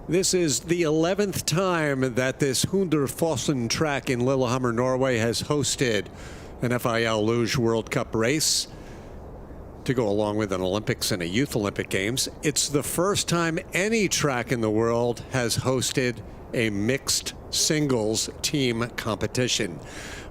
This is the 11th time that this Hunderfossen track in Lillehammer, Norway has hosted an FIL Luge World Cup race to go along with an Olympics and a Youth Olympic Games. It's the first time any track in the world has hosted a mixed singles team competition.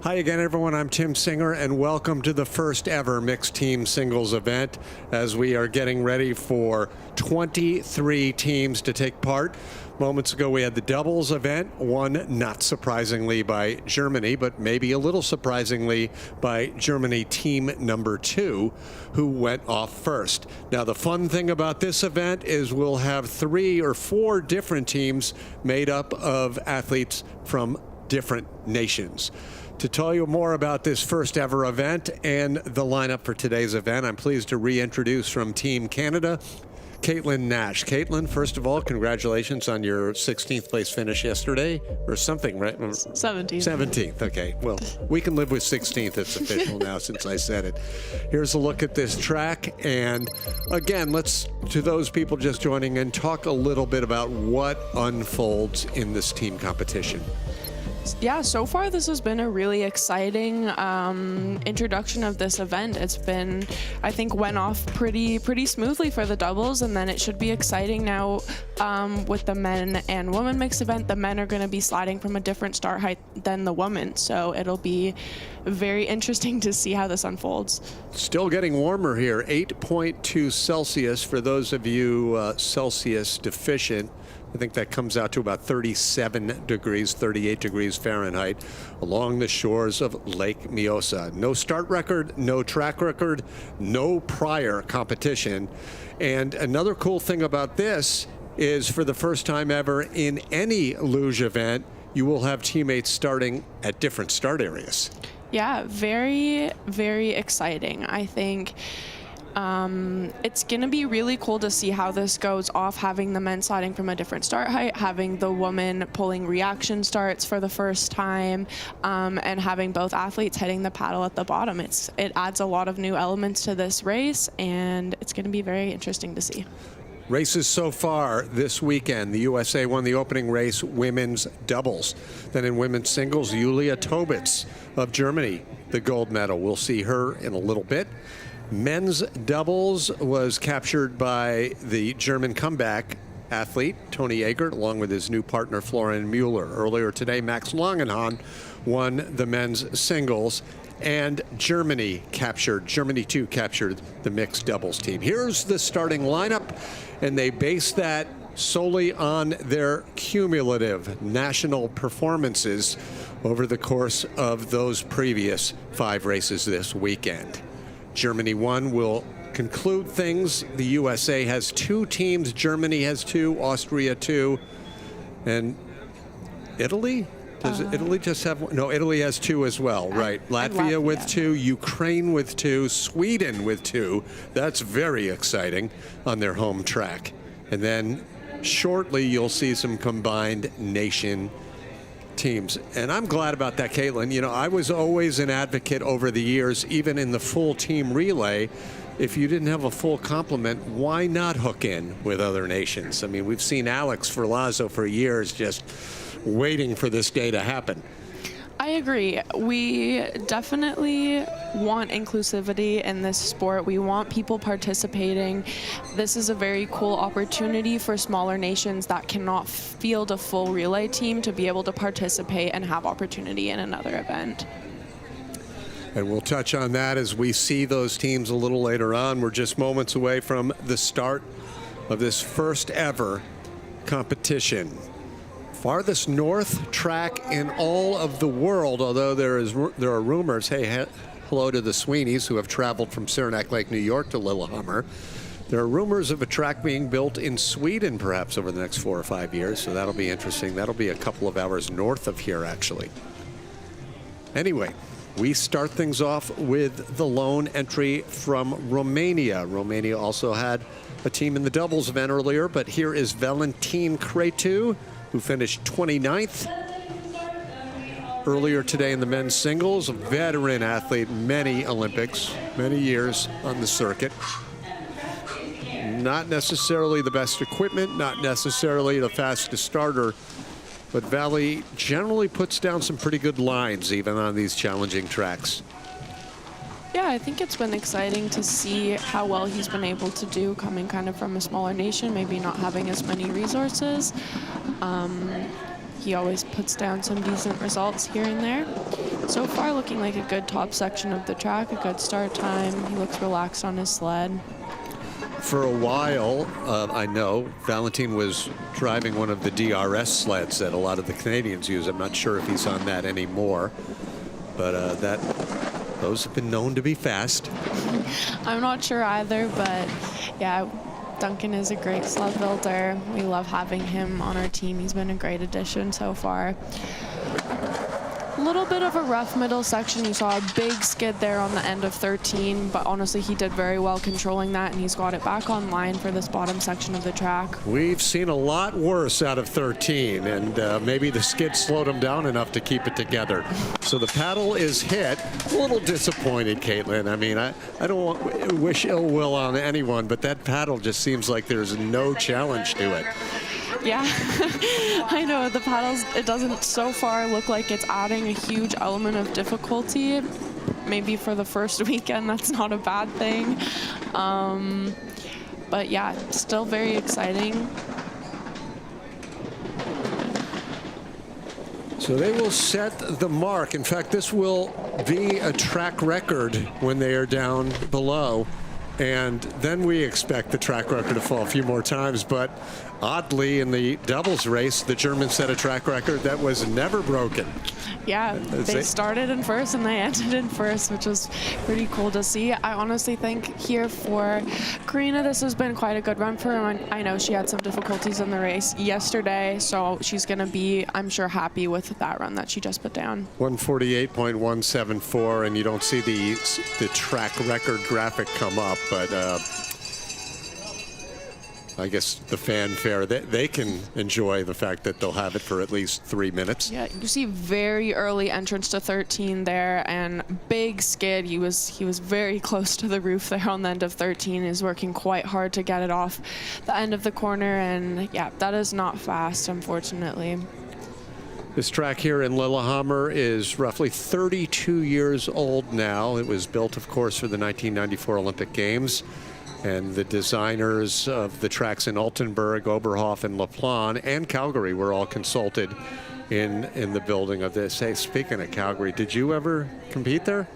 Hi again, everyone. I'm Tim Singer, and welcome to the first ever mixed team singles event as we are getting ready for 23 teams to take part. Moments ago, we had the doubles event, won not surprisingly by Germany, but maybe a little surprisingly by Germany team number 2, who went off first. Now, the fun thing about this event is we'll have 3 or 4 different teams made up of athletes from different nations. To tell you more about this first ever event and the lineup for today's event, I'm pleased to reintroduce from Team Canada, Caitlin Nash. Caitlin, first of all, congratulations on your 16th place finish yesterday, or something, right? 17th. 17th, okay. Well, we can live with 16th. It's official now since I said it. Here's a look at this track. And again, let's, to those people just joining in, talk a little bit about what unfolds in this team competition. Yeah, so far this has been a really exciting introduction of this event. It's been, I think, went off pretty smoothly for the doubles, and then it should be exciting now with the men and women mixed event. The men are going to be sliding from a different start height than the women, so it'll be very interesting to see how this unfolds. Still getting warmer here, 8.2 Celsius for those of you Celsius deficient. I think that comes out to about 37 degrees, 38 degrees Fahrenheit along the shores of Lake Mjosa. No start record, no track record, no prior competition. And another cool thing about this is for the first time ever in any luge event, you will have teammates starting at different start areas. Yeah, very, very exciting. I think it's going to be really cool to see how this goes off, having the men sliding from a different start height, having the woman pulling reaction starts for the first time, and having both athletes hitting the paddle at the bottom. It adds a lot of new elements to this race, and it's going to be very interesting to see. Races so far this weekend. The USA won the opening race, women's doubles. Then in women's singles, Julia Tobitz of Germany, the gold medal. We'll see her in a little bit. Men's doubles was captured by the German comeback athlete, Tony Egert, along with his new partner, Florian Mueller. Earlier today, Max Langenhahn won the men's singles, and Germany too captured the mixed doubles team. Here's the starting lineup, and they base that solely on their cumulative national performances over the course of those previous 5 races this weekend. Germany 1 will conclude things. The USA has 2 teams. Germany has 2, Austria 2, and Italy? Does Italy just have one? No, Italy has 2 as well, right? Latvia with 2, Ukraine with 2, Sweden with 2. That's very exciting on their home track. And then shortly you'll see some combined nation teams. And I'm glad about that, Caitlin. You know, I was always an advocate over the years, even in the full team relay, if you didn't have a full complement, why not hook in with other nations? I mean, we've seen Alex Ferlazzo for years just waiting for this day to happen. I agree. We definitely want inclusivity in this sport. We want people participating. This is a very cool opportunity for smaller nations that cannot field a full relay team to be able to participate and have opportunity in another event. And we'll touch on that as we see those teams a little later on. We're just moments away from the start of this first ever competition. Farthest north track in all of the world, although there are rumors, hey, hello to the Sweeneys who have traveled from Saranac Lake, New York to Lillehammer. There are rumors of a track being built in Sweden perhaps over the next 4 or 5 years, so that'll be interesting. That'll be a couple of hours north of here, actually. Anyway, we start things off with the lone entry from Romania. Romania also had a team in the doubles event earlier, but here is Valentin Cretu, who finished 29th earlier today in the men's singles. A veteran athlete, many Olympics, many years on the circuit. not necessarily the best equipment, not necessarily the fastest starter, but Valley generally puts down some pretty good lines even on these challenging tracks. Yeah, I think it's been exciting to see how well he's been able to do coming kind of from a smaller nation, maybe not having as many resources. He always puts down some decent results here and there. So far looking like a good top section of the track, a good start time. He looks relaxed on his sled. For a while, I know, Valentin was driving one of the DRS sleds that a lot of the Canadians use. I'm not sure if he's on that anymore, but those have been known to be fast. I'm not sure either, but yeah, Duncan is a great sled builder. We love having him on our team. He's been a great addition so far. A little bit of a rough middle section. You saw a big skid there on the end of 13, but honestly, he did very well controlling that, and he's got it back online for this bottom section of the track. We've seen a lot worse out of 13, and maybe the skid slowed him down enough to keep it together. So the paddle is hit. A little disappointed, Caitlin. I mean, I don't wish ill will on anyone, but that paddle just seems like there's no challenge to it. Yeah, I know the paddles, it doesn't so far look like it's adding a huge element of difficulty. Maybe for the first weekend, that's not a bad thing. But yeah, still very exciting. So they will set the mark. In fact, this will be a track record when they are down below. And then we expect the track record to fall a few more times. But oddly, in the doubles race, the Germans set a track record that was never broken. Yeah, they started in first and they ended in first, which was pretty cool to see. I honestly think here for Karina, this has been quite a good run for her. I know she had some difficulties in the race yesterday, so she's going to be, I'm sure, happy with that run that she just put down. 148.174, and you don't see the track record graphic come up, but I guess the fanfare, they can enjoy the fact that they'll have it for at least 3 minutes. Yeah, you see very early entrance to 13 there, and big skid. He was very close to the roof there on the end of 13. He's working quite hard to get it off the end of the corner, and yeah, that is not fast, unfortunately. This track here in Lillehammer is roughly 32 years old now. It was built, of course, for the 1994 Olympic Games. And the designers of the tracks in Altenburg, Oberhof, and La Plagne, and Calgary were all consulted in the building of this. Hey, speaking of Calgary, did you ever compete there?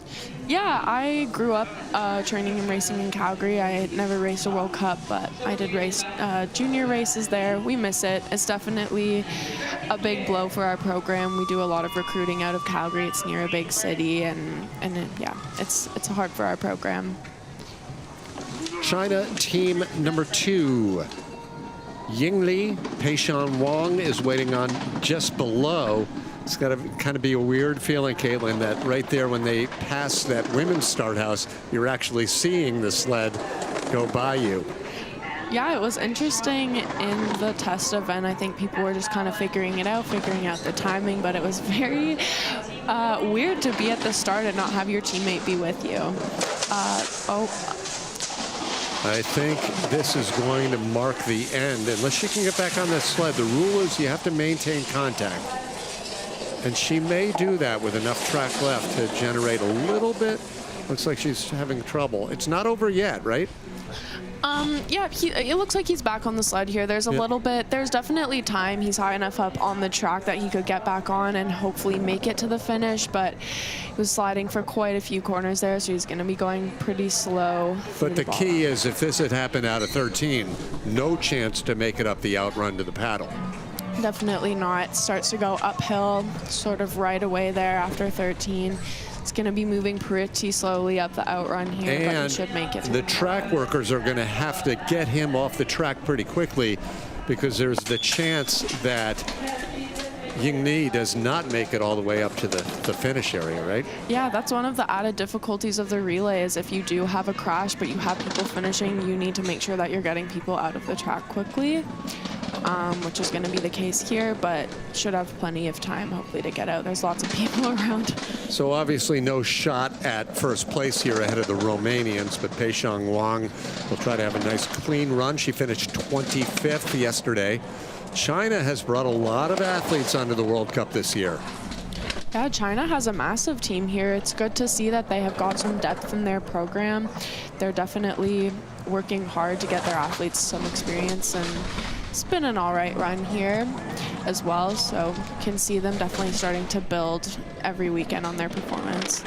Yeah, I grew up training and racing in Calgary. I never raced a World Cup, but I did race junior races there. We miss it. It's definitely a big blow for our program. We do a lot of recruiting out of Calgary. It's near a big city, and yeah, it's hard for our program. China team number 2. Yingli, Peishan Wang is waiting on just below. It's got to kind of be a weird feeling, Caitlin, that right there when they pass that women's start house, you're actually seeing the sled go by you. Yeah, it was interesting in the test event. I think people were just kind of figuring out the timing, but it was very weird to be at the start and not have your teammate be with you. I think this is going to mark the end, unless she can get back on that sled. The rule is you have to maintain contact. And she may do that with enough track left to generate a little bit. Looks like she's having trouble. It's not over yet, right? Yeah, it looks like he's back on the sled here. There's a little bit, there's definitely time. He's high enough up on the track that he could get back on and hopefully make it to the finish, but he was sliding for quite a few corners there, so he's going to be going pretty slow. But the key is, if this had happened out of 13, no chance to make it up the outrun to the paddle. Definitely not. Starts to go uphill sort of right away there after 13. It's going to be moving pretty slowly up the outrun here, but he should make it. The track workers are going to have to get him off the track pretty quickly, because there's the chance that Yingli does not make it all the way up to the finish area, right? Yeah, that's one of the added difficulties of the relay, is if you do have a crash but you have people finishing, you need to make sure that you're getting people out of the track quickly. which is going to be the case here, but should have plenty of time, hopefully, to get out. There's lots of people around. So obviously no shot at first place here ahead of the Romanians, but Pei Xiang Wang will try to have a nice clean run. She finished 25th yesterday. China has brought a lot of athletes onto the World Cup this year. Yeah, China has a massive team here. It's good to see that they have got some depth in their program. They're definitely working hard to get their athletes some experience, and it's been an all right run here as well. So you can see them definitely starting to build every weekend on their performance.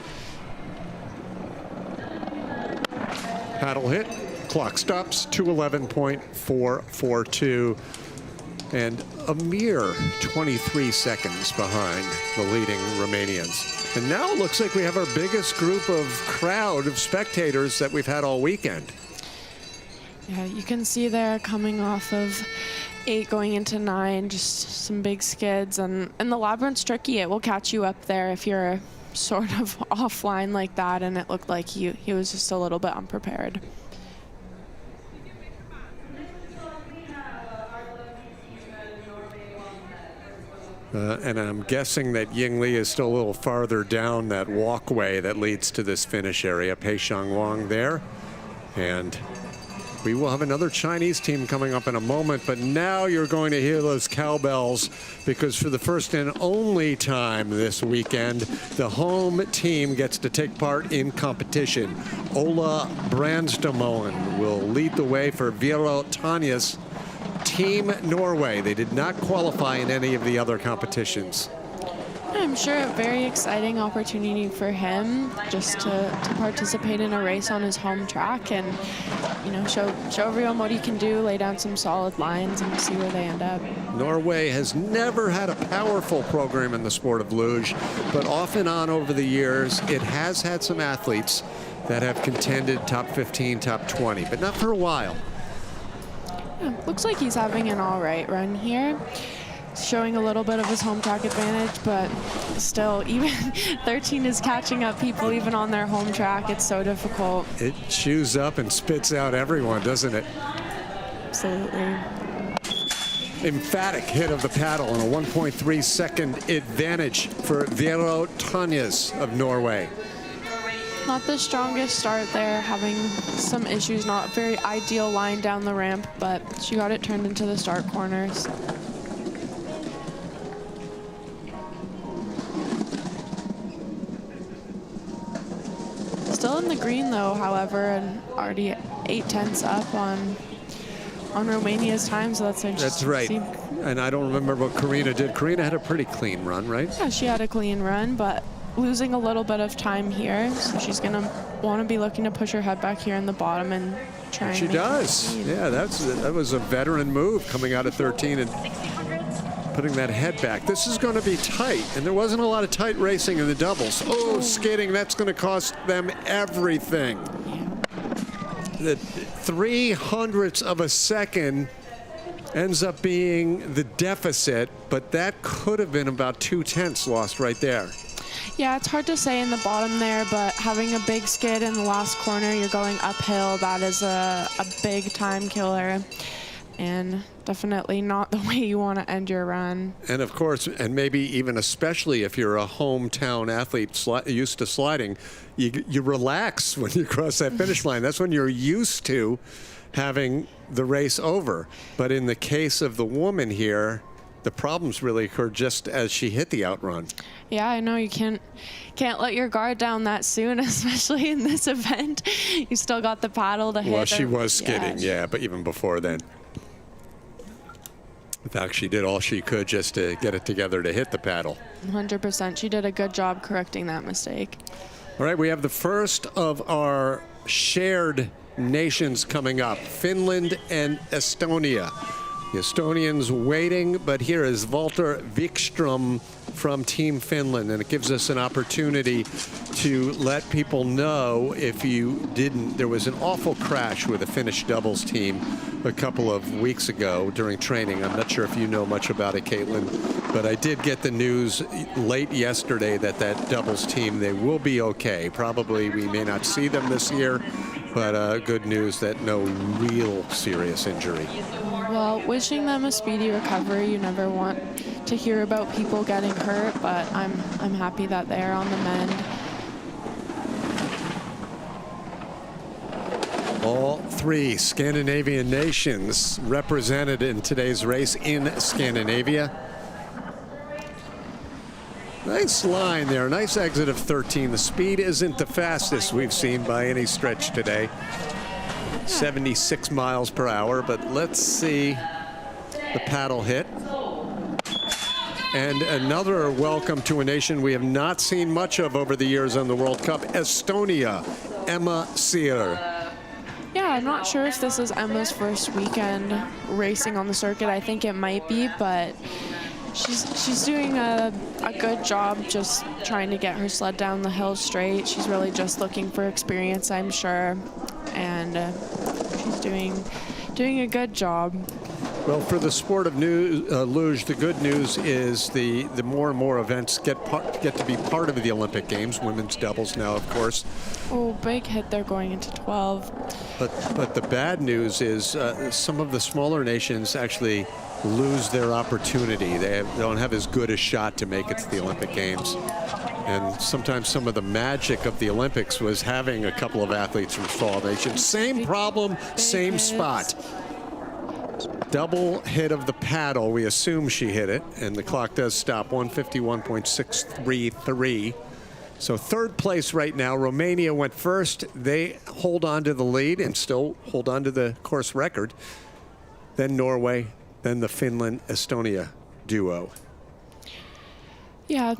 Paddle hit, clock stops, 2:11.442. And a mere 23 seconds behind the leading Romanians. And now it looks like we have our biggest group of crowd of spectators that we've had all weekend. Yeah, you can see they're coming off of 8 going into 9, just some big skids. And the labyrinth's tricky. It will catch you up there if you're sort of offline like that. And it looked like he was just a little bit unprepared. And I'm guessing that Yingli is still a little farther down that walkway that leads to this finish area. Pei Xiang Wang there. And we will have another Chinese team coming up in a moment, but now you're going to hear those cowbells, because for the first and only time this weekend, the home team gets to take part in competition. Ola Brandstamoen will lead the way for Viro Tanja's Team Norway. They did not qualify in any of the other competitions. I'm sure a very exciting opportunity for him just to participate in a race on his home track and, you know, show everyone what he can do, lay down some solid lines, and see where they end up. Norway has never had a powerful program in the sport of luge, but off and on over the years, it has had some athletes that have contended top 15, top 20, but not for a while. Yeah, looks like he's having an all right run here. Showing a little bit of his home track advantage, but still, even 13 is catching up people even on their home track. It's so difficult. It chews up and spits out everyone, doesn't it? Absolutely. Emphatic hit of the paddle and a 1.3 second advantage for Viro Tanjas of Norway. Not the strongest start there, having some issues, not very ideal line down the ramp, but she got it turned into the start corners. Still in the green though, however, and already 8/10 up on Romania's time, so that's interesting. That's right. And I don't remember what Karina did. Karina had a pretty clean run, right? Yeah, she had a clean run, but losing a little bit of time here, so she's gonna want to be looking to push her head back here in the bottom and try and she does. Yeah, that was a veteran move coming out of 13 and putting that head back. This is going to be tight, and there wasn't a lot of tight racing in the doubles. Oh, skidding, that's going to cost them everything. The 0.03 of a second ends up being the deficit, but that could have been about 0.2 lost right there. Yeah, it's hard to say in the bottom there, but having a big skid in the last corner, you're going uphill, that is a big time killer. And definitely not the way you want to end your run. And of course, and maybe even especially if you're a hometown athlete used to sliding, you relax when you cross that finish line. That's when you're used to having the race over. But in the case of the woman here, the problems really occurred just as she hit the outrun. Yeah, I know you can't let your guard down that soon, especially in this event. You still got the paddle to hit. Well, she was skidding, yeah, but even before then. In fact, she did all she could just to get it together to hit the paddle. 100%. She did a good job correcting that mistake. All right, we have the first of our shared nations coming up, Finland and Estonia. The Estonians waiting, but here is Walter Wikström from Team Finland, and it gives us an opportunity to let people know, if you didn't, there was an awful crash with a Finnish doubles team a couple of weeks ago during training. I'm not sure if you know much about it, Caitlin, but I did get the news late yesterday that that doubles team, they will be okay. Probably we may not see them this year, but good news that no real serious injury. Well, wishing them a speedy recovery. You never want to hear about people getting hurt, but I'm happy that they're on the mend. All three Scandinavian nations represented in today's race in Scandinavia. Nice line there, nice exit of 13. The speed isn't the fastest we've seen by any stretch today. 76 miles per hour, but let's see the paddle hit. And another welcome to a nation we have not seen much of over the years on the World Cup, Estonia, Emma Sier. Yeah, I'm not sure if this is Emma's first weekend racing on the circuit. I think it might be, but she's doing a good job just trying to get her sled down the hill straight. She's really just looking for experience, I'm sure, and she's doing a good job. Well, for the sport of luge, the good news is the more and more events get to be part of the Olympic Games. Women's doubles now, of course. Oh, big hit there going into 12. But the bad news is some of the smaller nations actually lose their opportunity. They don't have as good a shot to make it to the Olympic Games. And sometimes some of the magic of the Olympics was having a couple of athletes from small nations. Same problem, same spot. Double hit of the paddle. We assume she hit it, and the clock does stop. 151.633. So third place right now. Romania went first. They hold on to the lead and still hold on to the course record. Then Norway, then the Finland-Estonia duo. Yeah,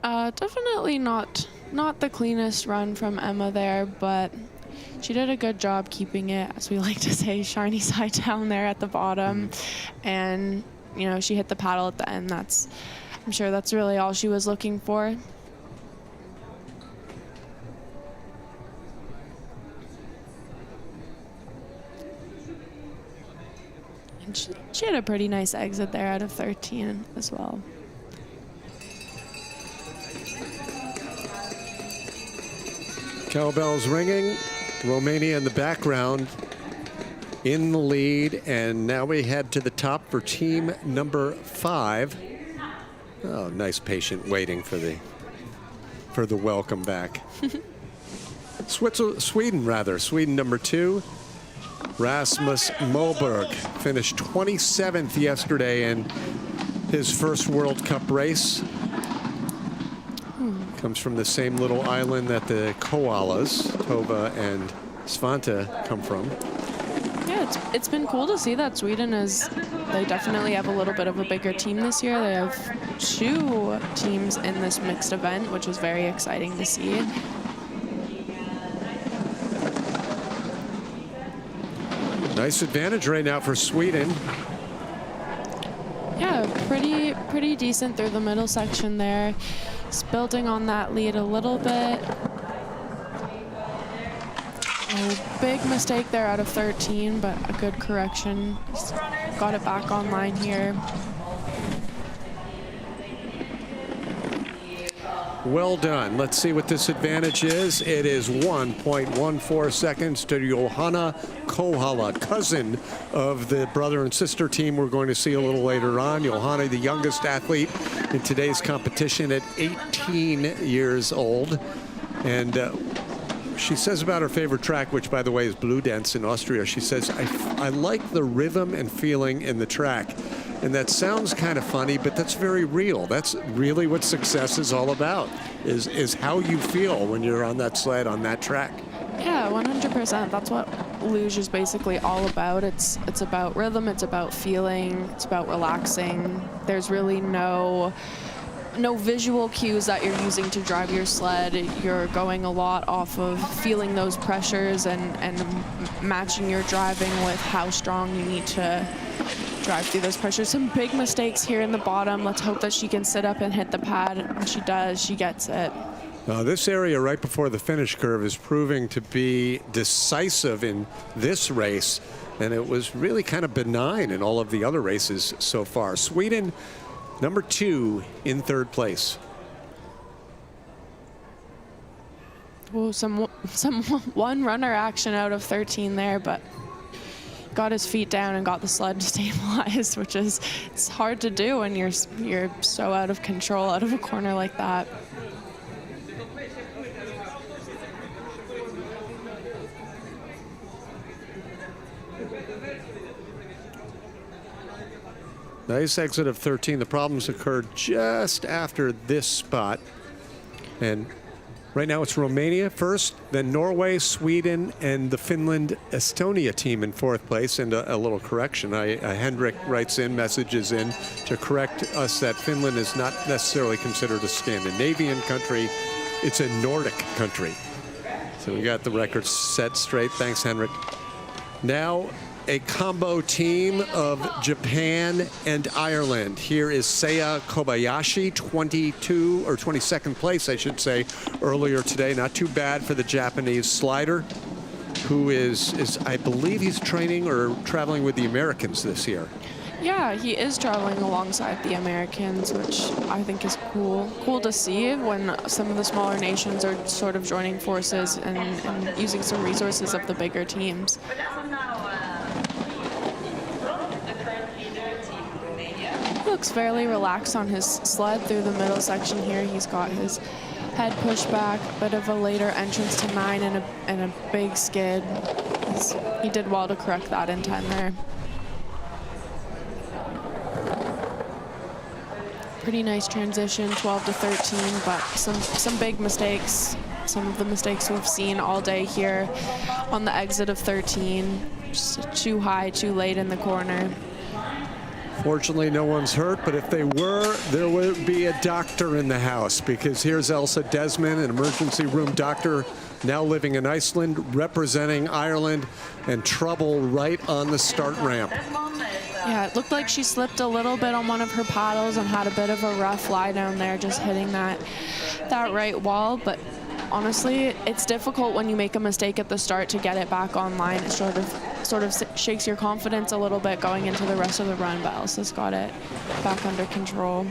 definitely not the cleanest run from Emma there, but she did a good job keeping it, as we like to say, shiny side down there at the bottom. And, you know, she hit the paddle at the end. I'm sure that's really all she was looking for. And she had a pretty nice exit there out of 13 as well. Cowbells ringing. Romania in the background in the lead, and now we head to the top for team number 5. Oh, nice patient waiting for the welcome back. Sweden number 2. Rasmus Moberg finished 27th yesterday in his first World Cup race. Comes from the same little island that the koalas, Tova and Svante, come from. Yeah, it's been cool to see that Sweden they definitely have a little bit of a bigger team this year. They have 2 teams in this mixed event, which is very exciting to see. Nice advantage right now for Sweden. Yeah, pretty decent through the middle section there. It's building on that lead a little bit. Oh, big mistake there out of 13, but a good correction. Just got it back online here. Well done. Let's see what this advantage is. It is 1.14 seconds to Johanna Kohala, cousin of the brother and sister team we're going to see a little later on. Johanna, the youngest athlete in today's competition at 18 years old. And she says about her favorite track, which, by the way, is Bludenz in Austria. She says, I like the rhythm and feeling in the track. And that sounds kind of funny, but that's very real. That's really what success is all about, is how you feel when you're on that sled, on that track. Yeah, 100%. That's what luge is basically all about. It's about rhythm, it's about feeling, it's about relaxing. There's really no visual cues that you're using to drive your sled. You're going a lot off of feeling those pressures and matching your driving with how strong you need to drive through those pressures. Some big mistakes here in the bottom. Let's hope that she can sit up and hit the pad. When she does, she gets it. This area right before the finish curve is proving to be decisive in this race, and it was really kind of benign in all of the other races so far. Sweden, number 2 in third place. Oh, some one runner action out of 13 there, but got his feet down and got the sled stabilized, which is, it's hard to do when you're so out of control out of a corner like that. Nice exit of 13. The problems occurred just after this spot. And right now it's Romania first, then Norway, Sweden, and the Finland-Estonia team in fourth place. And a little correction. Hendrik writes in, messages in to correct us that Finland is not necessarily considered a Scandinavian country. It's a Nordic country. So we got the record set straight. Thanks, Hendrik. Now, a combo team of Japan and Ireland. Here is Seiya Kobayashi, 22 or 22nd place, I should say, earlier today. Not too bad for the Japanese slider, who is I believe he's training or traveling with the Americans this year. Yeah, he is traveling alongside the Americans, which I think is cool. Cool to see when some of the smaller nations are sort of joining forces and using some resources of the bigger teams. Looks fairly relaxed on his sled through the middle section here. He's got his head pushed back, bit of a later entrance to 9 and a big skid. He did well to correct that in 10 there. Pretty nice transition, 12 to 13, but some big mistakes. Some of the mistakes we've seen all day here on the exit of 13. Just too high, too late in the corner. Fortunately, no one's hurt, but if they were, there would be a doctor in the house, because here's Elsa Desmond, an emergency room doctor, now living in Iceland, representing Ireland, and trouble right on the start ramp. Yeah, it looked like she slipped a little bit on one of her paddles and had a bit of a rough lie down there, just hitting that right wall. But honestly, it's difficult when you make a mistake at the start to get it back online. It sort of shakes your confidence a little bit going into the rest of the run, but Elsa's got it back under control.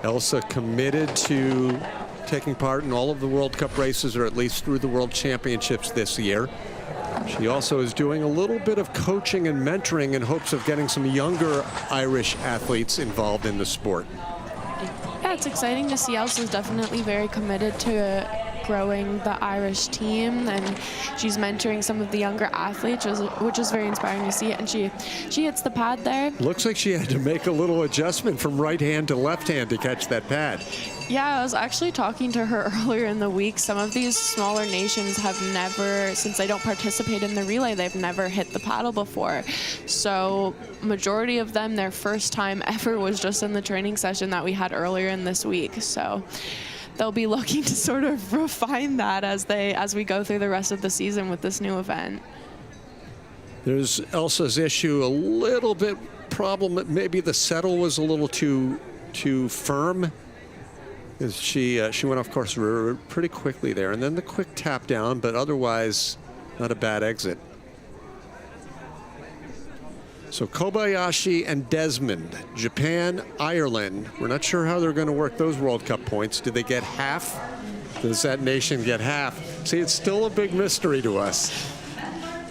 Elsa committed to taking part in all of the World Cup races, or at least through the World Championships this year. She also is doing a little bit of coaching and mentoring in hopes of getting some younger Irish athletes involved in the sport. Yeah, it's exciting to see. Elsa's definitely very committed to growing the Irish team, and she's mentoring some of the younger athletes, which is very inspiring to see. And she hits the pad there. Looks like she had to make a little adjustment from right hand to left hand to catch that pad. Yeah, I was actually talking to her earlier in the week. Some of these smaller nations have never, since they don't participate in the relay, they've never hit the paddle before. So majority of them, their first time ever was just in the training session that we had earlier in this week. So they'll be looking to sort of refine that as we go through the rest of the season with this new event. There's Elsa's issue, a little bit problem. Maybe the settle was a little too firm. She went off course pretty quickly there, and then the quick tap down, but otherwise not a bad exit. So Kobayashi and Desmond, Japan, Ireland. We're not sure how they're going to work those World Cup points. Do they get half? Does that nation get half? See, it's still a big mystery to us.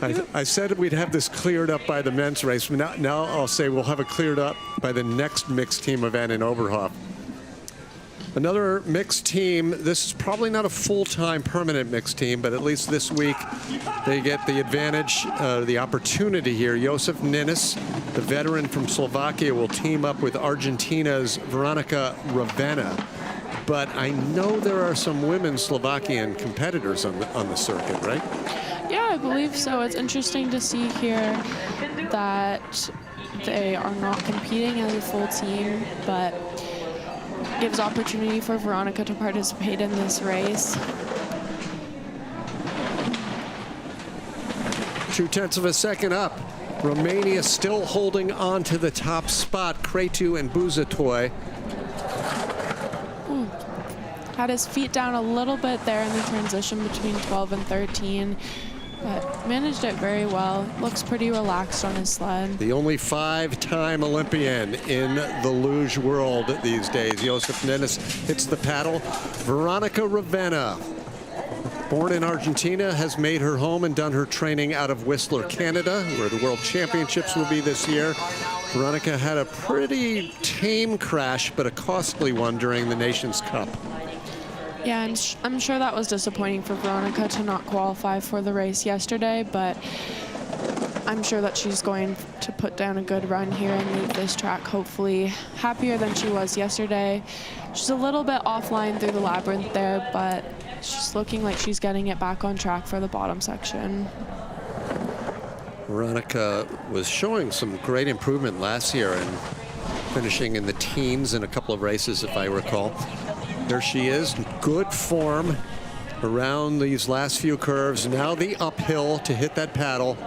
I said we'd have this cleared up by the men's race. Now I'll say we'll have it cleared up by the next mixed team event in Oberhof. Another mixed team. This is probably not a full-time permanent mixed team, but at least this week they get the advantage, the opportunity here. Josef Ninnis, the veteran from Slovakia, will team up with Argentina's Veronika Ravenna. But I know there are some women Slovakian competitors on the circuit, right? Yeah, I believe so. It's interesting to see here that they are not competing as a full team, but gives opportunity for Veronika to participate in this race. 0.2 of a second up. Romania still holding on to the top spot. Cretu and Buzatoy. Had his feet down a little bit there in the transition between 12 and 13, but managed it very well. Looks pretty relaxed on his sled. The only 5-time Olympian in the luge world these days. Josef Ninnis hits the paddle. Veronika Ravenna, born in Argentina, has made her home and done her training out of Whistler, Canada, where the World Championships will be this year. Veronica had a pretty tame crash, but a costly one during the Nations Cup. Yeah, I'm sure that was disappointing for Veronica to not qualify for the race yesterday, but I'm sure that she's going to put down a good run here and leave this track hopefully happier than she was yesterday. She's a little bit offline through the labyrinth there, but she's looking like she's getting it back on track for the bottom section. Veronica was showing some great improvement last year and finishing in the teens in a couple of races, if I recall. There she is, good form around these last few curves. Now the uphill to hit that paddle.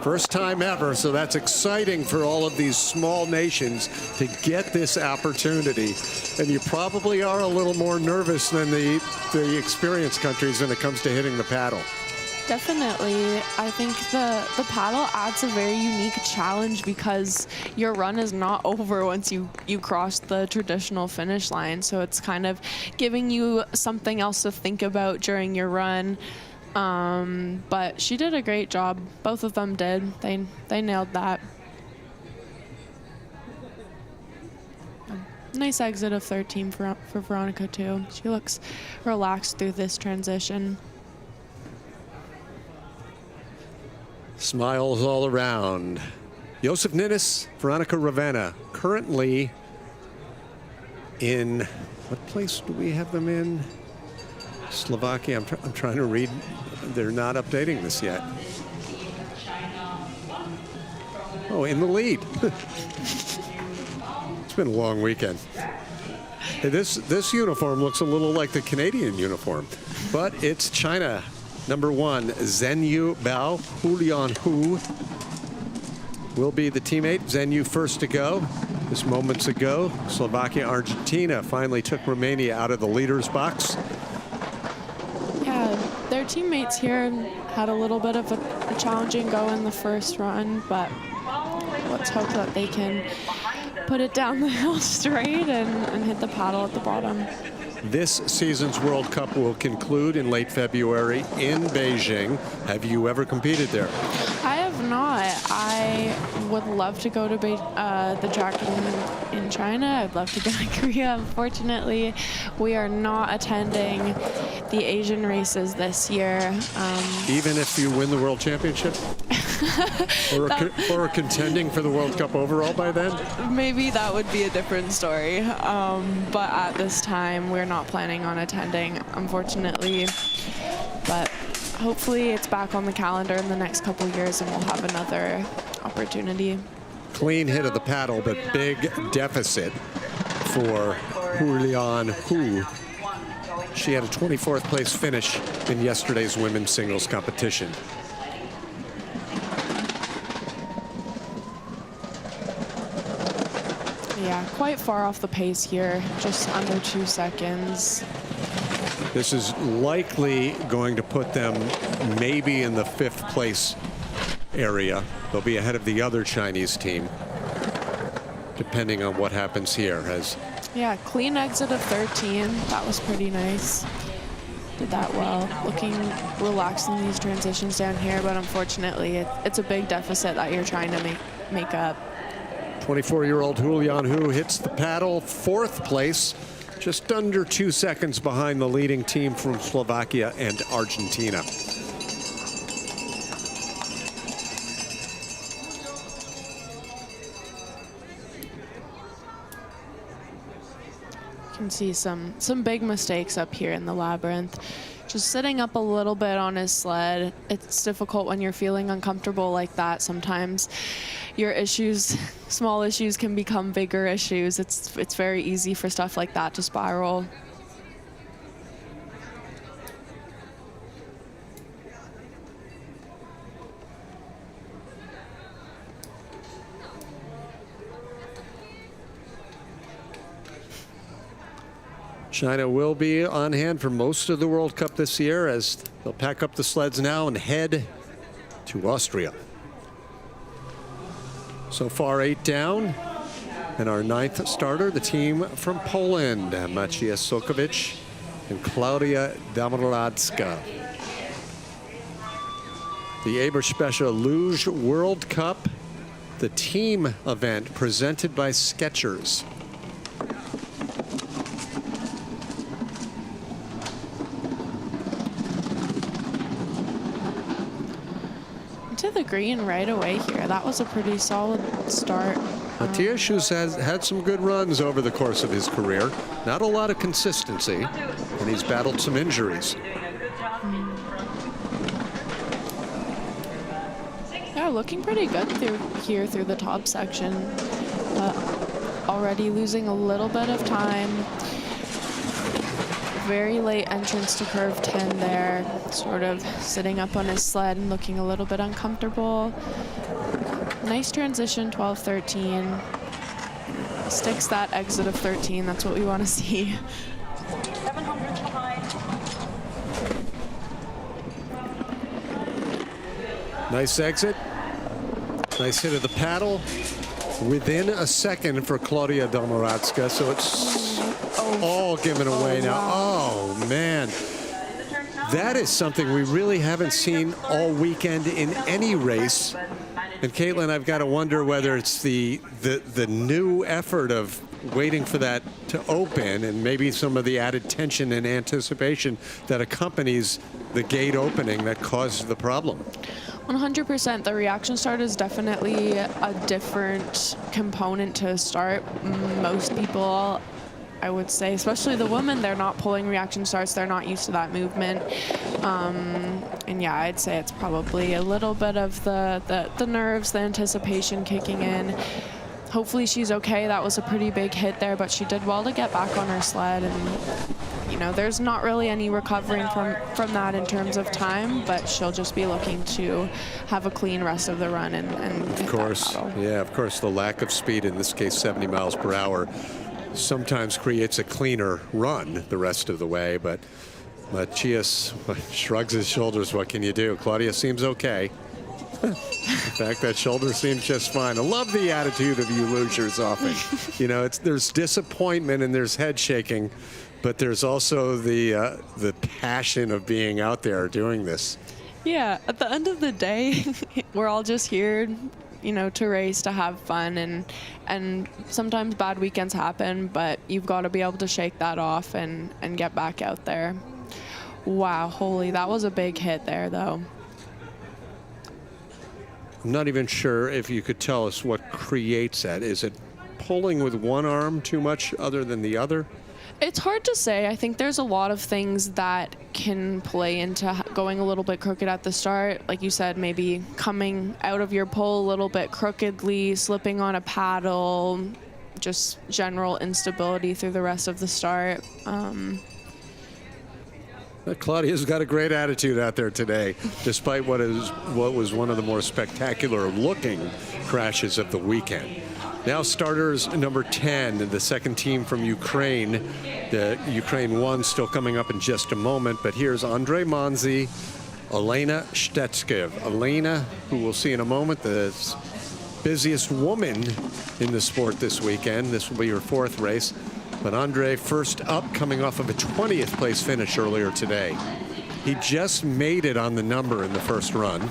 First time ever, so that's exciting for all of these small nations to get this opportunity. And you probably are a little more nervous than the experienced countries when it comes to hitting the paddle. Definitely. I think the paddle adds a very unique challenge because your run is not over once you cross the traditional finish line. So it's kind of giving you something else to think about during your run. But she did a great job. Both of them did. They nailed that. Nice exit of 13 for Veronica too. She looks relaxed through this transition. Smiles all around. Josef Ninnis, Veronica Ravenna, currently in, what place do we have them in? Slovakia. I'm trying to read. They're not updating this yet. Oh, in the lead. It's been a long weekend. Hey, this uniform looks a little like the Canadian uniform, but it's China. Number 1, Zhenyu Bao, Hulian Hu will be the teammate. Zhenyu first to go. Just moments ago, Slovakia, Argentina finally took Romania out of the leader's box. Yeah, their teammates here had a little bit of a challenging go in the first run, but let's hope that they can put it down the hill straight and hit the paddle at the bottom. This season's World Cup will conclude in late February in Beijing. Have you ever competed there? I have not. I would love to go to the track in China. I'd love to go to Korea. Unfortunately, we are not attending the Asian races this year. Even if you win the World Championship? or contending for the World Cup overall by then? Maybe that would be a different story. But at this time, we're not planning on attending, unfortunately. But hopefully it's back on the calendar in the next couple years and we'll have another opportunity. Clean hit of the paddle, but big deficit for Hulian Hu. She had a 24th place finish in yesterday's women's singles competition. Yeah, quite far off the pace here, just under 2 seconds. This is likely going to put them maybe in the 5th place area. They'll be ahead of the other Chinese team, depending on what happens here. Yeah, clean exit of 13. That was pretty nice. Did that well. Looking relaxed in these transitions down here, but unfortunately, it's a big deficit that you're trying to make up. 24-year-old Hulian Hu hits the paddle, 4th place, just under 2 seconds behind the leading team from Slovakia and Argentina. You can see some big mistakes up here in the labyrinth. Just sitting up a little bit on his sled. It's difficult when you're feeling uncomfortable like that. Sometimes your issues, small issues, can become bigger issues. It's very easy for stuff like that to spiral. China will be on hand for most of the World Cup this year as they'll pack up the sleds now and head to Austria. So far 8 down, and our 9th starter, the team from Poland, Maciej Sokovic and Klaudia Damradzka. The EBERSPÄCHER Luge World Cup, the team event presented by Skechers. To the green right away here. That was a pretty solid start. Matthias has had some good runs over the course of his career. Not a lot of consistency, and he's battled some injuries. Yeah, looking pretty good through the top section, but already losing a little bit of time. Very late entrance to curve 10 there, sort of sitting up on his sled and looking a little bit uncomfortable. Nice transition, 12-13. Sticks that exit of 13, that's what we want to see. 700 behind. Nice exit. Nice hit of the paddle. Within a second for Klaudia Domorodska, so it's all given away now. Oh, man. That is something we really haven't seen all weekend in any race. And Caitlin, I've got to wonder whether it's the new effort of waiting for that to open and maybe some of the added tension and anticipation that accompanies the gate opening that caused the problem. 100%. The reaction start is definitely a different component to start. Most people, I would say, especially the women, they're not pulling reaction starts. They're not used to that movement. And yeah, I'd say it's probably a little bit of the nerves, the anticipation kicking in. Hopefully she's okay. That was a pretty big hit there, but she did well to get back on her sled. And, you know, there's not really any recovering from that in terms of time, but she'll just be looking to have a clean rest of the run and of course, yeah, of course, the lack of speed, in this case 70 miles per hour, sometimes creates a cleaner run the rest of the way, but Matthias shrugs his shoulders. What can you do? Klaudia seems okay. In fact, that shoulder seems just fine. I love the attitude of you losers often. You know, there's disappointment and there's head shaking, but there's also the passion of being out there doing this. Yeah, at the end of the day, we're all just here, you know, to race, to have fun, and sometimes bad weekends happen, but you've got to be able to shake that off and get back out there. Wow, holy, that was a big hit there, though. I'm not even sure if you could tell us what creates that. Is it pulling with one arm too much other than the other? It's hard to say. I think there's a lot of things that can play into going a little bit crooked at the start. Like you said, maybe coming out of your pull a little bit crookedly, slipping on a paddle, just general instability through the rest of the start. Claudia's got a great attitude out there today, despite what was one of the more spectacular looking crashes of the weekend. Now starters number 10, the second team from Ukraine. The Ukraine 1 still coming up in just a moment, but here's Andre Manzi, Elena Stetskiv. Elena, who we'll see in a moment, the busiest woman in the sport this weekend. This will be her fourth race. But Andre first up, coming off of a 20th place finish earlier today. He just made it on the number in the first run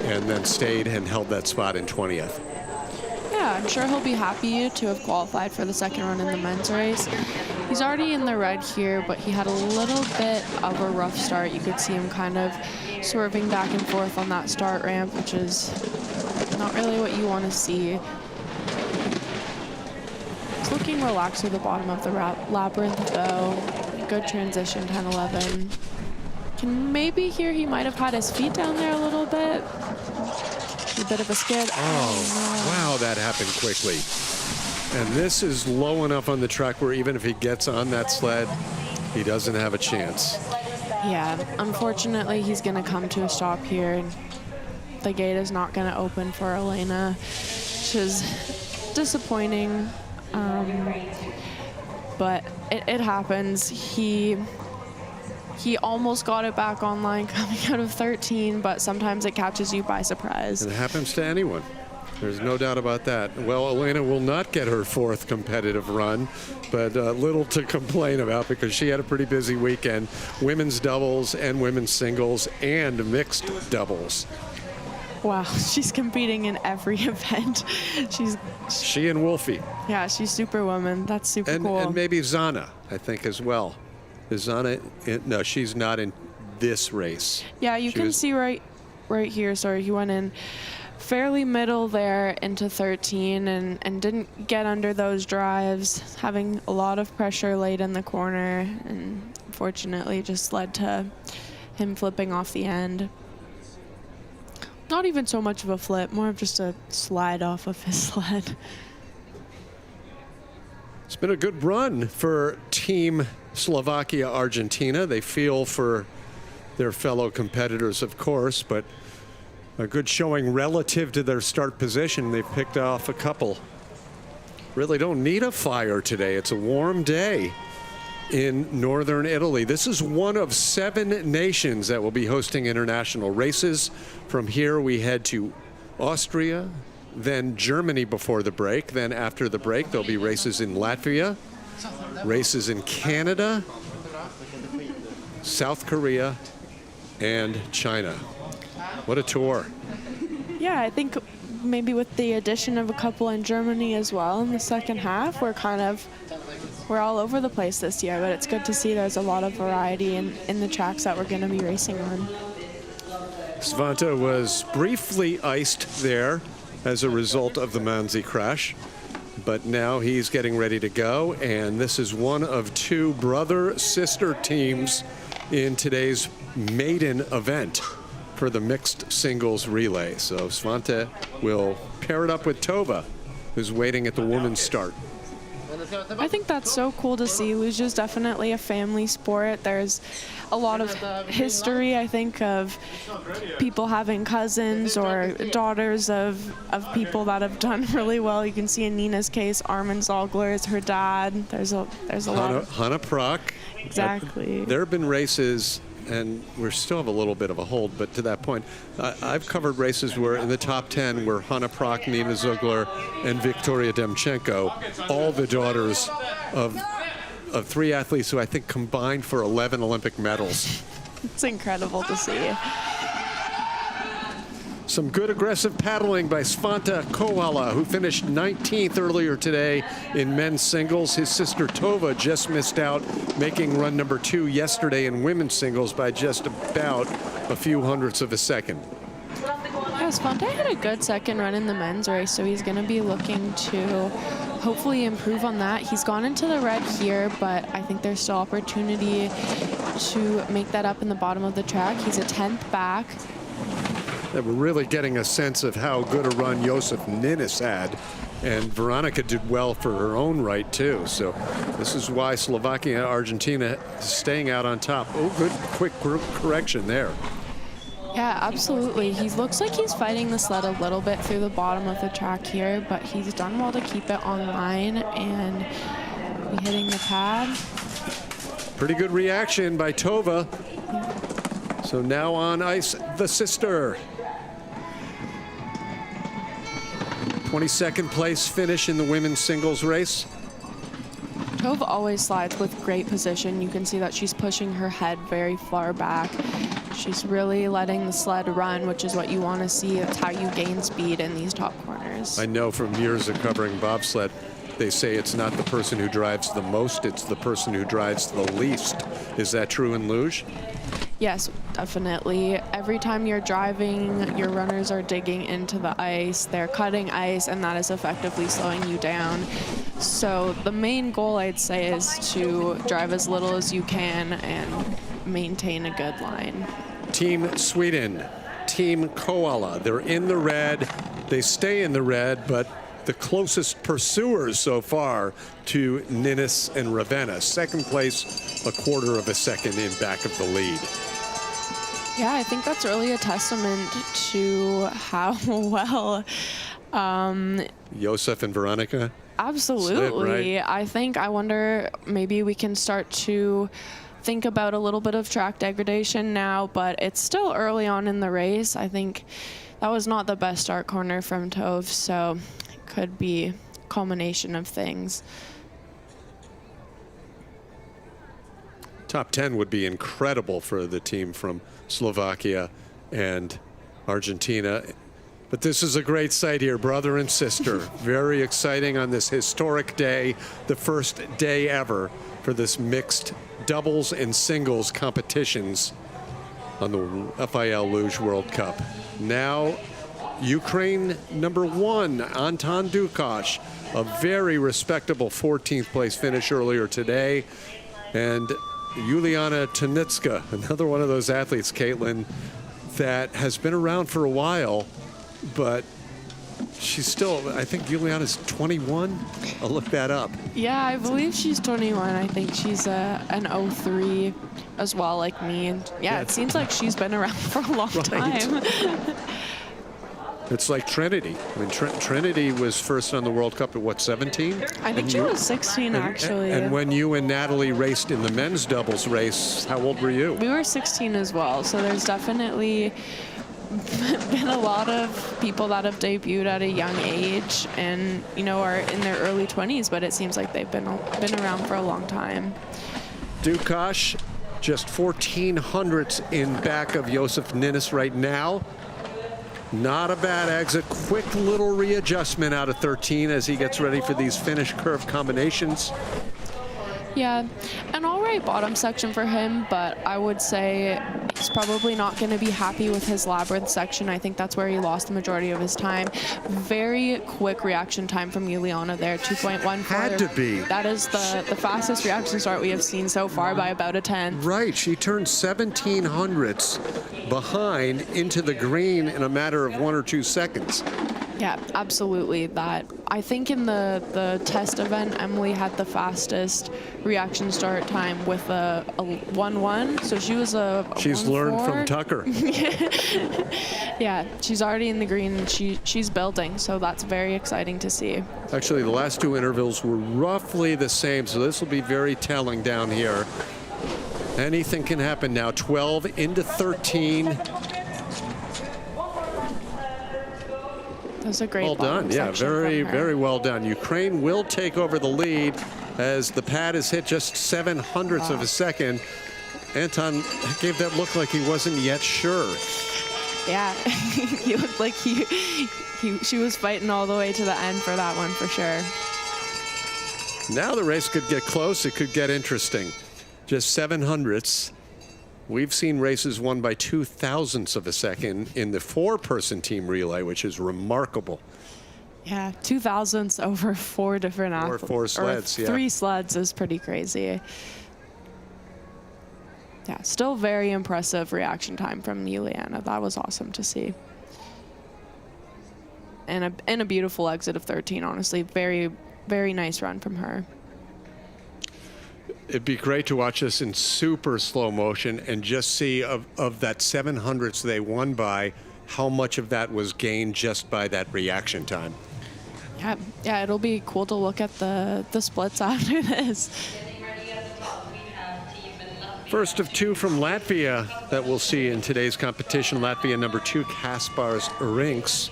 and then stayed and held that spot in 20th. Yeah, I'm sure he'll be happy to have qualified for the second run in the men's race. He's already in the red here, but he had a little bit of a rough start. You could see him kind of swerving back and forth on that start ramp, which is not really what you want to see. It's looking relaxed to the bottom of the labyrinth, though. Good transition, 10-11. Can maybe here he might have had his feet down there a little bit. A bit of a skid. Oh, wow, that happened quickly. And this is low enough on the track where even if he gets on that sled, he doesn't have a chance. Yeah, unfortunately, he's going to come to a stop here. The gate is not going to open for Elena, which is disappointing. But it happens. He almost got it back online coming out of 13, but sometimes it catches you by surprise. It happens to anyone. There's no doubt about that. Well, Elena will not get her fourth competitive run, but little to complain about because she had a pretty busy weekend. Women's doubles and women's singles and mixed doubles. Wow, she's competing in every event. She and Wolfie. Yeah, she's Superwoman. That's super cool. And maybe Zana, I think, as well. Is Zana no, she's not in this race. Yeah, you can see right here. Sorry, he went in fairly middle there into 13 and didn't get under those drives, having a lot of pressure late in the corner, and unfortunately just led to him flipping off the end. Not even so much of a flip, more of just a slide off of his sled. It's been a good run for Team Slovakia-Argentina. They feel for their fellow competitors, of course, but a good showing relative to their start position. They've picked off a couple. Really don't need a fire today. It's a warm day in northern Italy. This is one of 7 nations that will be hosting international races. From here, we head to Austria, then Germany before the break. Then after the break, there'll be races in Latvia, races in Canada, South Korea, and China. What a tour. Yeah, I think maybe with the addition of a couple in Germany as well in the second half, we're all over the place this year, but it's good to see there's a lot of variety in the tracks that we're going to be racing on. Svante was briefly iced there as a result of the Manzi crash, but now he's getting ready to go, and this is one of 2 brother-sister teams in today's maiden event for the mixed singles relay. So Svante will pair it up with Tova, who's waiting at the women's start. I think that's so cool to see. Luge is definitely a family sport. There's a lot of history, I think, of people having cousins or daughters of people that have done really well. You can see in Nina's case, Armin Zogler is her dad. There's a lot of Hannah Prock. Exactly. There have been races, and we still have a little bit of a hold, but to that point, I've covered races where in the top 10 were Hannah Prock, Nina Zogler, and Victoria Demchenko, all the daughters of 3 athletes who I think combined for 11 Olympic medals. It's incredible to see. Some good aggressive paddling by Svante Koala, who finished 19th earlier today in men's singles. His sister Tova just missed out, making run number 2 yesterday in women's singles by just about a few hundredths of a second. Yeah, Svante had a good second run in the men's race, so he's going to be looking to hopefully improve on that. He's gone into the red here, but I think there's still opportunity to make that up in the bottom of the track. He's a 10th back. That we're really getting a sense of how good a run Josef Ninnis had, and Veronica did well for her own right too. So this is why Slovakia Argentina is staying out on top. Oh, good quick correction there. Yeah, absolutely. He looks like he's fighting the sled a little bit through the bottom of the track here, but he's done well to keep it on line and be hitting the pad. Pretty good reaction by Tova. So now on ice, the sister. 22nd place finish in the women's singles race. Tova always slides with great position. You can see that she's pushing her head very far back. She's really letting the sled run, which is what you want to see. That's how you gain speed in these top corners. I know from years of covering bobsled, they say it's not the person who drives the most, it's the person who drives the least. Is that true in luge? Yes, definitely. Every time you're driving, your runners are digging into the ice, they're cutting ice, and that is effectively slowing you down. So the main goal, I'd say, is to drive as little as you can and maintain a good line. Team Sweden, Team Koala, they're in the red. They stay in the red, but the closest pursuers so far to Ninnis and Ravenna. Second place, a quarter of a second in back of the lead. Yeah, I think that's really a testament to how well Josef and Veronica? Absolutely. Slid, right? I wonder, maybe we can start to think about a little bit of track degradation now, but it's still early on in the race. I think that was not the best start corner from Tove, so it could be a culmination of things. Top 10 would be incredible for the team from Slovakia and Argentina. But this is a great sight here, brother and sister. Very exciting on this historic day, the first day ever for this mixed doubles and singles competitions on the FIL Luge World Cup. Now, Ukraine #1, Anton Dukash, a very respectable 14th place finish earlier today. And Yuliana Tanitska, another one of those athletes, Caitlin, that has been around for a while, but she's still, I think Yuliana's 21. I'll look that up. Yeah, I believe she's 21. I think she's an 03 as well, like me. And yeah, it seems like she's been around for a long time. It's like Trinity. I mean, Trinity was first on the World Cup at what, 17? I think she was 16, actually. And when you and Natalie raced in the men's doubles race, how old were you? We were 16 as well, so there's definitely been a lot of people that have debuted at a young age and, you know, are in their early 20s, but it seems like they've been around for a long time. Dukash, just 1400ths in back of Josef Ninnis right now. Not a bad exit. Quick little readjustment out of 13 as he gets ready for these finish curve combinations. Yeah, an all right bottom section for him, but I would say he's probably not going to be happy with his labyrinth section. I think that's where he lost the majority of his time. Very quick reaction time from Yuliana there, 2.14. Had to be. That is the fastest reaction start we have seen so far by about a 10. Right, she turned 1700ths behind into the green in a matter of 1 or 2 seconds. Yeah, absolutely. That I think in the test event, Emily had the fastest reaction start time with a 1-1. So she was a She's 1-4. learned from Tucker. Yeah, she's already in the green. And she's building, so that's very exciting to see. Actually, the last 2 intervals were roughly the same, so this will be very telling down here. Anything can happen now. 12 into 13. That's a great well done. Yeah, very well done. Ukraine will take over the lead as the pad is hit just 700ths of a second. Anton gave that look like he wasn't yet sure. Yeah, he looked like she was fighting all the way to the end for that one for sure. Now the race could get close. It could get interesting. Just 700ths. We've seen races won by 0.02 of a second in the 4-person team relay, which is remarkable. Yeah, 2,000ths over 4 different athletes. Or 4 sleds, or 3 sleds is pretty crazy. Yeah, still very impressive reaction time from Yuliana. That was awesome to see. And a beautiful exit of 13, honestly. Very, very nice run from her. It'd be great to watch this in super slow motion and just see of that 700ths they won by, how much of that was gained just by that reaction time. Yeah, it'll be cool to look at the splits after this. First of 2 from Latvia that we'll see in today's competition. Latvia #2, Kaspars Rinks.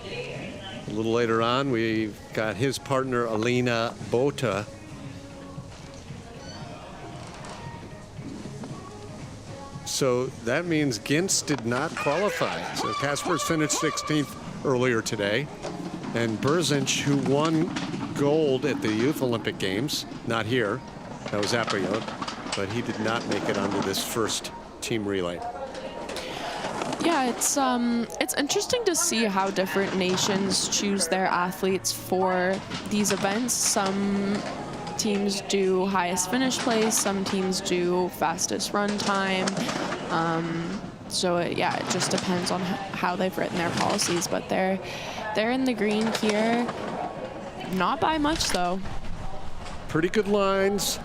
A little later on, we've got his partner, Alina Bota. So that means Gintz did not qualify. So Kaspars finished 16th earlier today. And Berzinch, who won gold at the Youth Olympic Games, not here, that was Apayot, but he did not make it onto this first team relay. Yeah, it's interesting to see how different nations choose their athletes for these events. Some teams do highest finish place, some teams do fastest run time. So it just depends on how they've written their policies, but they're in the green here. Not by much though. Pretty good lines.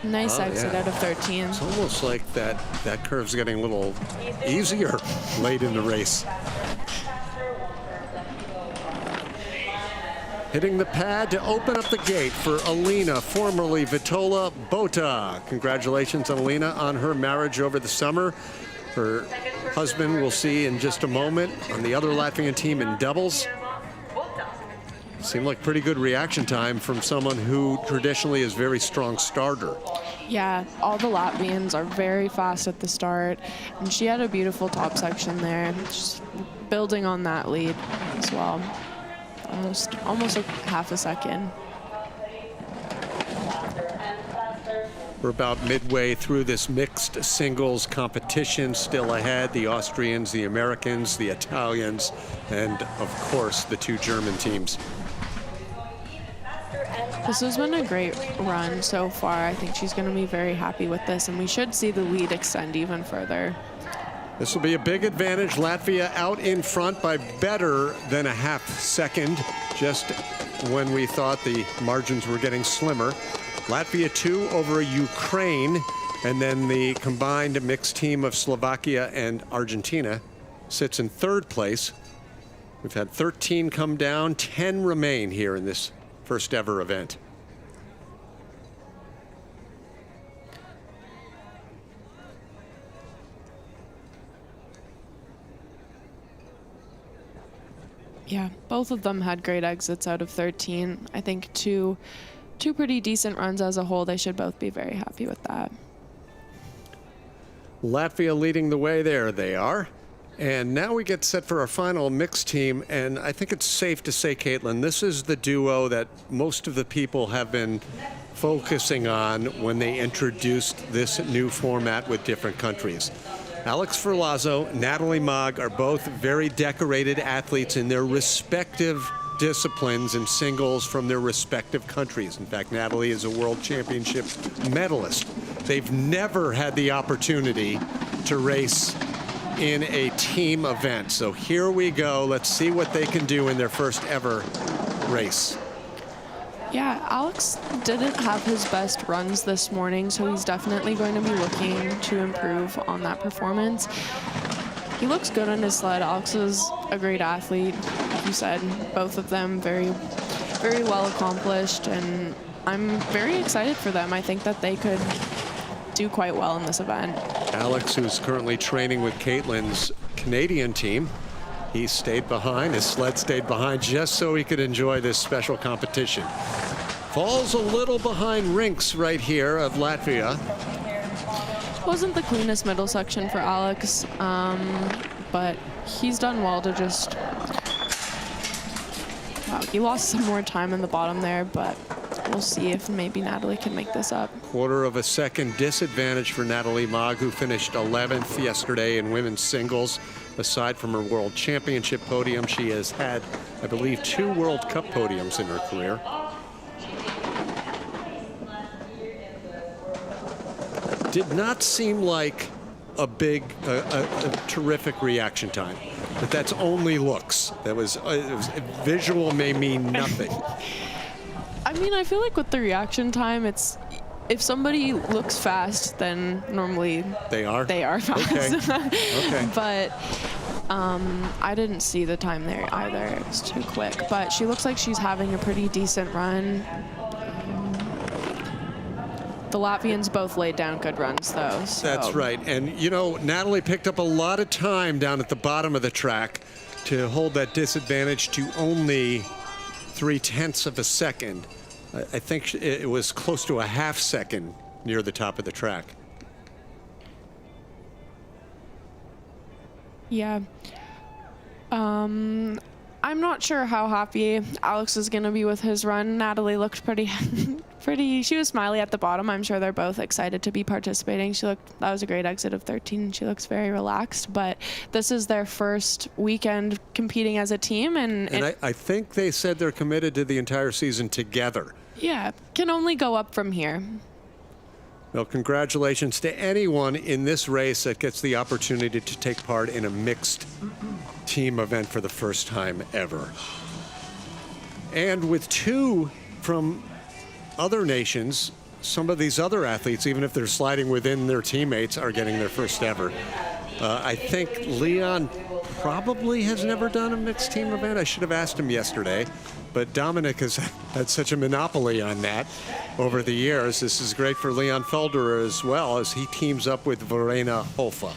Nice exit out of 13. It's almost like that curve's getting a little easier late in the race. Hitting the pad to open up the gate for Alina, formerly Vitola Bota. Congratulations, Alina, on her marriage over the summer. Her husband we'll see in just a moment on the other Latvian team in doubles. Seemed like pretty good reaction time from someone who traditionally is a very strong starter. Yeah, all the Latvians are very fast at the start, and she had a beautiful top section there, just building on that lead as well. Almost a half a second. We're about midway through this mixed singles competition. Still ahead, the Austrians, the Americans, the Italians, and of course the two German teams. This has been a great run so far. I think she's going to be very happy with this, and we should see the lead extend even further. This will be a big advantage. Latvia out in front by better than a half second, just when we thought the margins were getting slimmer. Latvia 2 over Ukraine, and then the combined mixed team of Slovakia and Argentina sits in third place. We've had 13 come down, 10 remain here in this first ever event. Yeah, both of them had great exits out of 13. I think two pretty decent runs as a whole. They should both be very happy with that. Latvia leading the way there, they are. And now we get set for our final mixed team, and I think it's safe to say, Caitlin, this is the duo that most of the people have been focusing on when they introduced this new format with different countries. Alex Ferlazzo, Natalie Mogg are both very decorated athletes in their respective disciplines and singles from their respective countries. In fact, Natalie is a world championship medalist. They've never had the opportunity to race in a team event. So here we go. Let's see what they can do in their first ever race. Yeah, Alex didn't have his best runs this morning, so he's definitely going to be looking to improve on that performance. He looks good on his sled. Alex is a great athlete. Like you said, both of them very, very well accomplished, and I'm very excited for them. I think that they could do quite well in this event. Alex, who's currently training with Caitlin's Canadian team, he stayed behind. His sled stayed behind just so he could enjoy this special competition. Falls a little behind Rinks right here of Latvia. Wasn't the cleanest middle section for Alex, but he's done well to just... Wow, he lost some more time in the bottom there, but we'll see if maybe Natalie can make this up. Quarter of a second disadvantage for Natalie Mogg, who finished 11th yesterday in women's singles. Aside from her World Championship podium, she has had, I believe, 2 World Cup podiums in her career. Did not seem like a terrific reaction time, but that's only looks. That was visual may mean nothing. I mean, I feel like with the reaction time, it's if somebody looks fast, then normally they are fast. Okay. Okay. But I didn't see the time there either. It was too quick. But she looks like she's having a pretty decent run. The Latvians both laid down good runs, though. So. That's right. And, you know, Natalie picked up a lot of time down at the bottom of the track to hold that disadvantage to only 0.3 of a second. I think it was close to a half second near the top of the track. Yeah. I'm not sure how happy Alex is going to be with his run. Natalie looked pretty, she was smiley at the bottom. I'm sure they're both excited to be participating. That was a great exit of 13. She looks very relaxed, but this is their first weekend competing as a team. And I think they said they're committed to the entire season together. Yeah, can only go up from here. Well, congratulations to anyone in this race that gets the opportunity to take part in a mixed team event for the first time ever. And with 2 from other nations, some of these other athletes, even if they're sliding within their teammates, are getting their first ever. I think Leon probably has never done a mixed team event. I should have asked him yesterday, but Dominic has had such a monopoly on that over the years. This is great for Leon Felderer as well, as he teams up with Verena Holfa.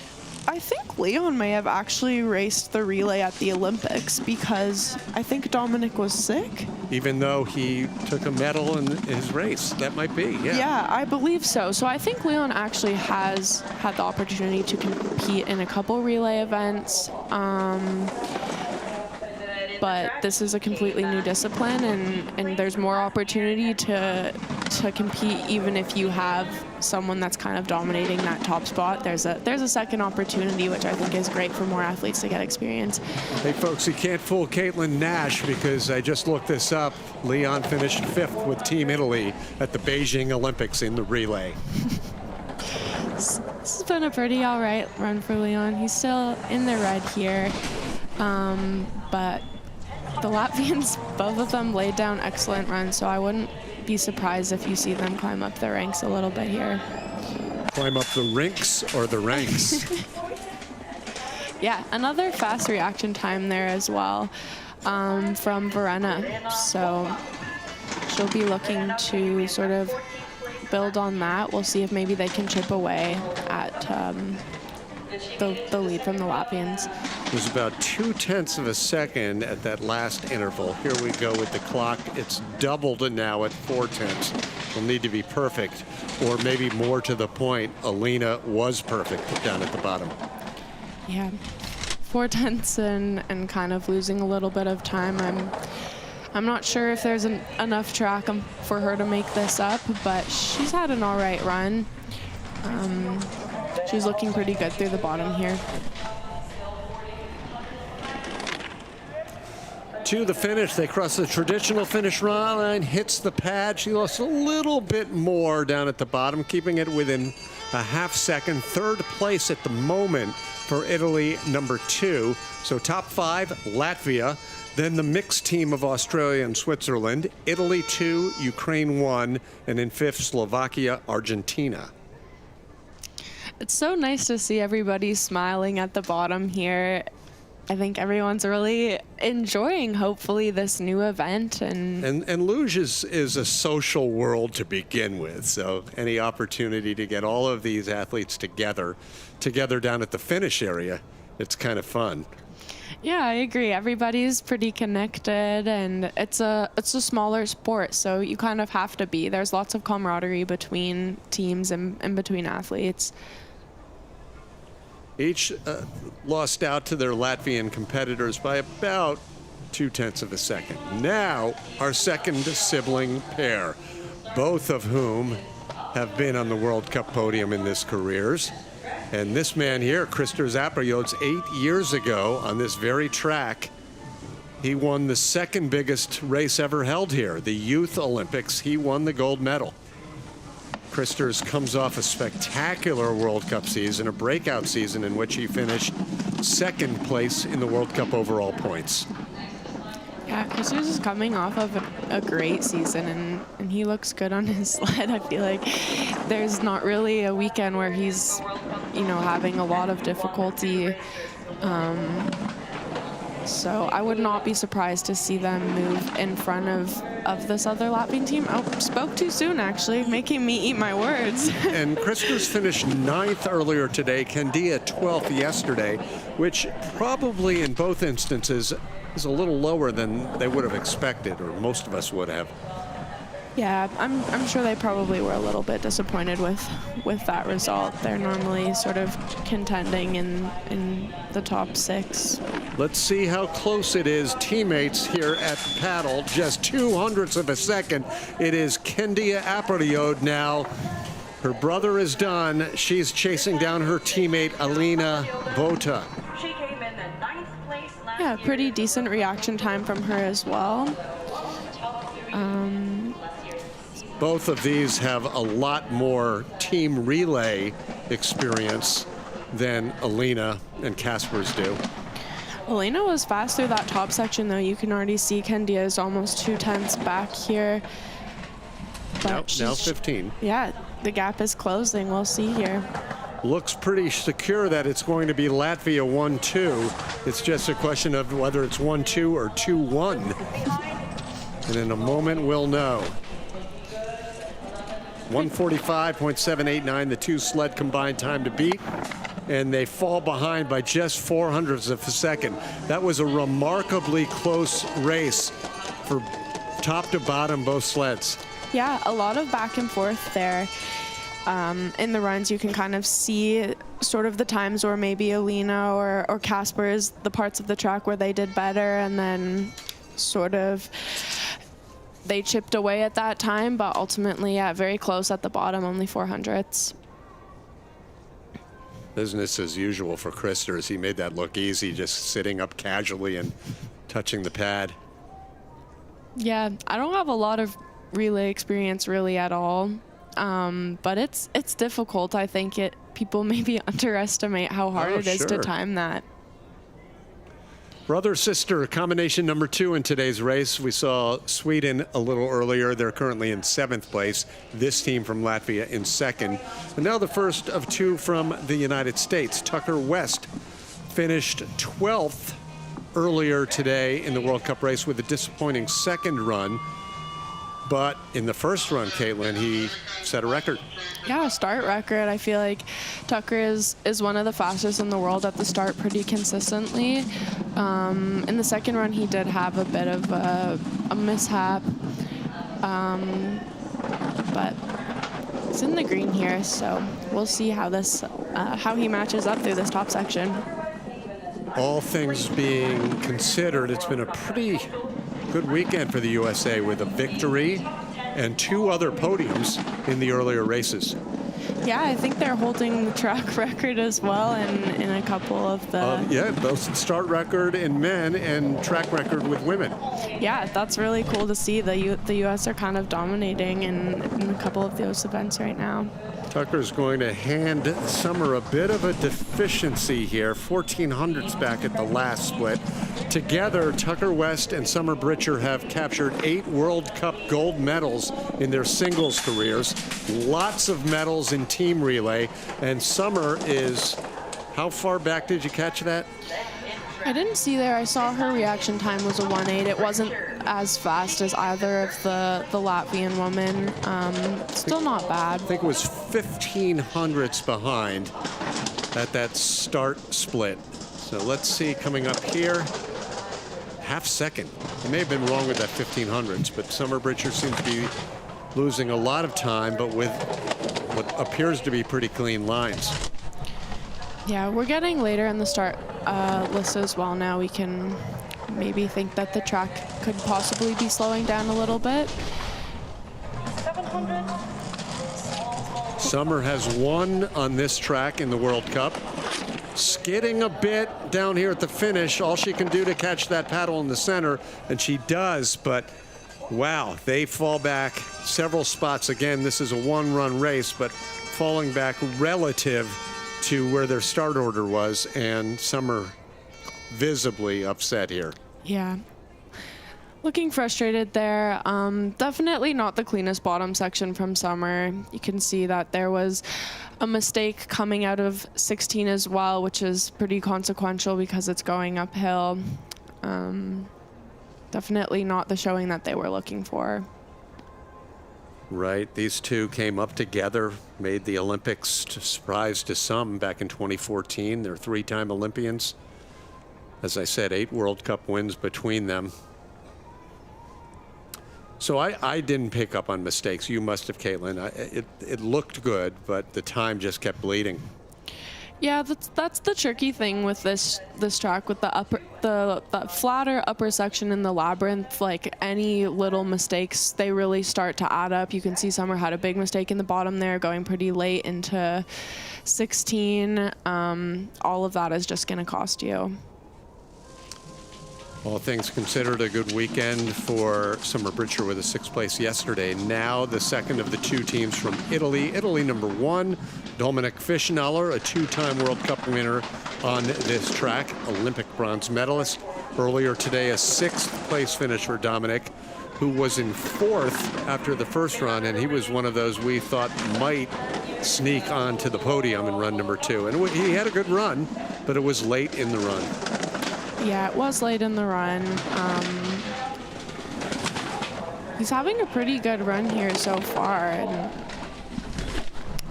I think Leon may have actually raced the relay at the Olympics because I think Dominic was sick. even though he took a medal in his race. That might be, yeah. Yeah, I believe so. So I think Leon actually has had the opportunity to compete in a couple relay events. But this is a completely new discipline, and there's more opportunity to compete even if you have someone that's kind of dominating that top spot. There's a second opportunity, which I think is great for more athletes to get experience. Hey folks, you can't fool Caitlin Nash, because I just looked this up. Leon finished 5th with Team Italy at the Beijing Olympics in the relay. This has been a pretty all right run for Leon. He's still in the red here, but the Latvians, both of them laid down excellent runs, so I wouldn't be surprised if you see them climb up the ranks a little bit here. Climb up the rinks or the ranks? Yeah, another fast reaction time there as well from Verena. So she'll be looking to sort of build on that. We'll see if maybe they can chip away at the lead from the Latvians. It was about 0.2 of a second at that last interval. Here we go with the clock. It's doubled now at 0.4. Will need to be perfect, or maybe more to the point, Alina was perfect down at the bottom. Yeah, 0.4 and kind of losing a little bit of time. I'm not sure if there's enough track for her to make this up, but she's had an all right run. She's looking pretty good through the bottom here. To the finish, they cross the traditional finish line, hits the pad. She lost a little bit more down at the bottom, keeping it within a half second. 3rd place at the moment for Italy, number 2. So top 5, Latvia. Then the mixed team of Australia and Switzerland. Italy 2, Ukraine 1, and in 5th, Slovakia, Argentina. It's so nice to see everybody smiling at the bottom here. I think everyone's really enjoying, hopefully, this new event. And Luge is a social world to begin with, so any opportunity to get all of these athletes together down at the finish area, it's kind of fun. Yeah, I agree. Everybody's pretty connected, and it's a smaller sport, so you kind of have to be. There's lots of camaraderie between teams and between athletes. Each lost out to their Latvian competitors by about 0.2 of a second. Now, our second sibling pair, both of whom have been on the World Cup podium in their careers. And this man here, Krister Zaprajots, 8 years ago on this very track, he won the second biggest race ever held here, the Youth Olympics. He won the gold medal. Kristers comes off a spectacular World Cup season, a breakout season in which he finished 2nd place in the World Cup overall points. Yeah, Kristers is coming off of a great season, and he looks good on his sled. I feel like there's not really a weekend where he's, having a lot of difficulty. So I would not be surprised to see them move in front of this other Latvian team. Oh, spoke too soon, actually, making me eat my words. And Kristers finished 9th earlier today, Candia 12th yesterday, which probably in both instances is a little lower than they would have expected, or most of us would have. Yeah, I'm sure they probably were a little bit disappointed with that result. They're normally sort of contending in the top 6. Let's see how close it is. Teammates here at paddle, just 0.02 of a second. It is Kendia Apariod now. Her brother is done. She's chasing down her teammate, Alina Bota. She came in at 9th place last Yeah, pretty decent reaction time from her as well. Both of these have a lot more team relay experience than Alina and Kasper's do. Alina was fast through that top section, though. You can already see Kendia is almost 0.2 back here. But Now 15. Yeah, the gap is closing. We'll see here. Looks pretty secure that it's going to be Latvia 1-2. It's just a question of whether it's 1-2 or 2-1. And in a moment, we'll know. 145.789, the two sled combined time to beat. And they fall behind by just 0.04 of a second. That was a remarkably close race for top to bottom, both sleds. Yeah, a lot of back and forth there. In the runs, you can kind of see sort of the times where maybe Alina or Casper is the parts of the track where they did better, and then sort of they chipped away at that time, but ultimately, yeah, very close at the bottom, only 400ths. Business as usual for Krister as he made that look easy, just sitting up casually and touching the pad. Yeah, I don't have a lot of relay experience really at all, but it's difficult. I think people maybe underestimate how hard it is to time that. Brother-sister combination number 2 in today's race. We saw Sweden a little earlier. They're currently in 7th place. This team from Latvia in 2nd. And now the first of 2 from the United States. Tucker West finished 12th earlier today in the World Cup race with a disappointing 2nd run. But in the first run, Caitlin, he set a record. Yeah, a start record. I feel like Tucker is one of the fastest in the world at the start pretty consistently. In the second run, he did have a bit of a mishap. But it's in the green here, so we'll see how he matches up through this top section. All things being considered, it's been a pretty good weekend for the USA with a victory and 2 other podiums in the earlier races. Yeah, I think they're holding the track record as well in a couple of the... yeah, both start record in men and track record with women. Yeah, that's really cool to see. The U.S. are kind of dominating in a couple of those events right now. Tucker's going to hand Summer a bit of a deficiency here. 1400s back at the last split. Together, Tucker West and Summer Britcher have captured 8 World Cup gold medals in their singles careers. Lots of medals in team relay. And Summer is, how far back did you catch that? I didn't see there. I saw her reaction time was a 1:8. It wasn't as fast as either of the Latvian women. Still not bad. I think it was 1500ths behind at that start split. So let's see coming up here. Half second. I may have been wrong with that 1500s, but Summer Britcher seems to be losing a lot of time, but with what appears to be pretty clean lines. Yeah, we're getting later in the start list as well now. We can maybe think that the track could possibly be slowing down a little bit. 700. Summer has won on this track in the World Cup. Skidding a bit down here at the finish. All she can do to catch that paddle in the center, and she does, but wow, they fall back several spots. Again, this is a 1-run race, but falling back relative to where their start order was, and Summer visibly upset here. Yeah. Looking frustrated there. Definitely not the cleanest bottom section from Summer. You can see that there was a mistake coming out of 16 as well, which is pretty consequential because it's going uphill. Definitely not the showing that they were looking for. Right, these two came up together, made the Olympics surprise to some back in 2014. They're 3-time Olympians. As I said, 8 World Cup wins between them. So I didn't pick up on mistakes. You must have, Caitlin. It looked good, but the time just kept bleeding. Yeah, that's the tricky thing with this track, with the flatter upper section in the labyrinth. Like any little mistakes, they really start to add up. You can see Summer had a big mistake in the bottom there, going pretty late into 16. All of that is just going to cost you. All things considered, a good weekend for Summer Britcher with a 6th place yesterday. Now the second of the 2 teams from Italy. Italy number 1, Dominik Fischnaller, a 2-time World Cup winner on this track, Olympic bronze medalist. Earlier today, a 6th place finish for Dominik, who was in 4th after the first run, and he was one of those we thought might sneak onto the podium in run number 2. And he had a good run, but it was late in the run. Yeah, it was late in the run. He's having a pretty good run here so far, and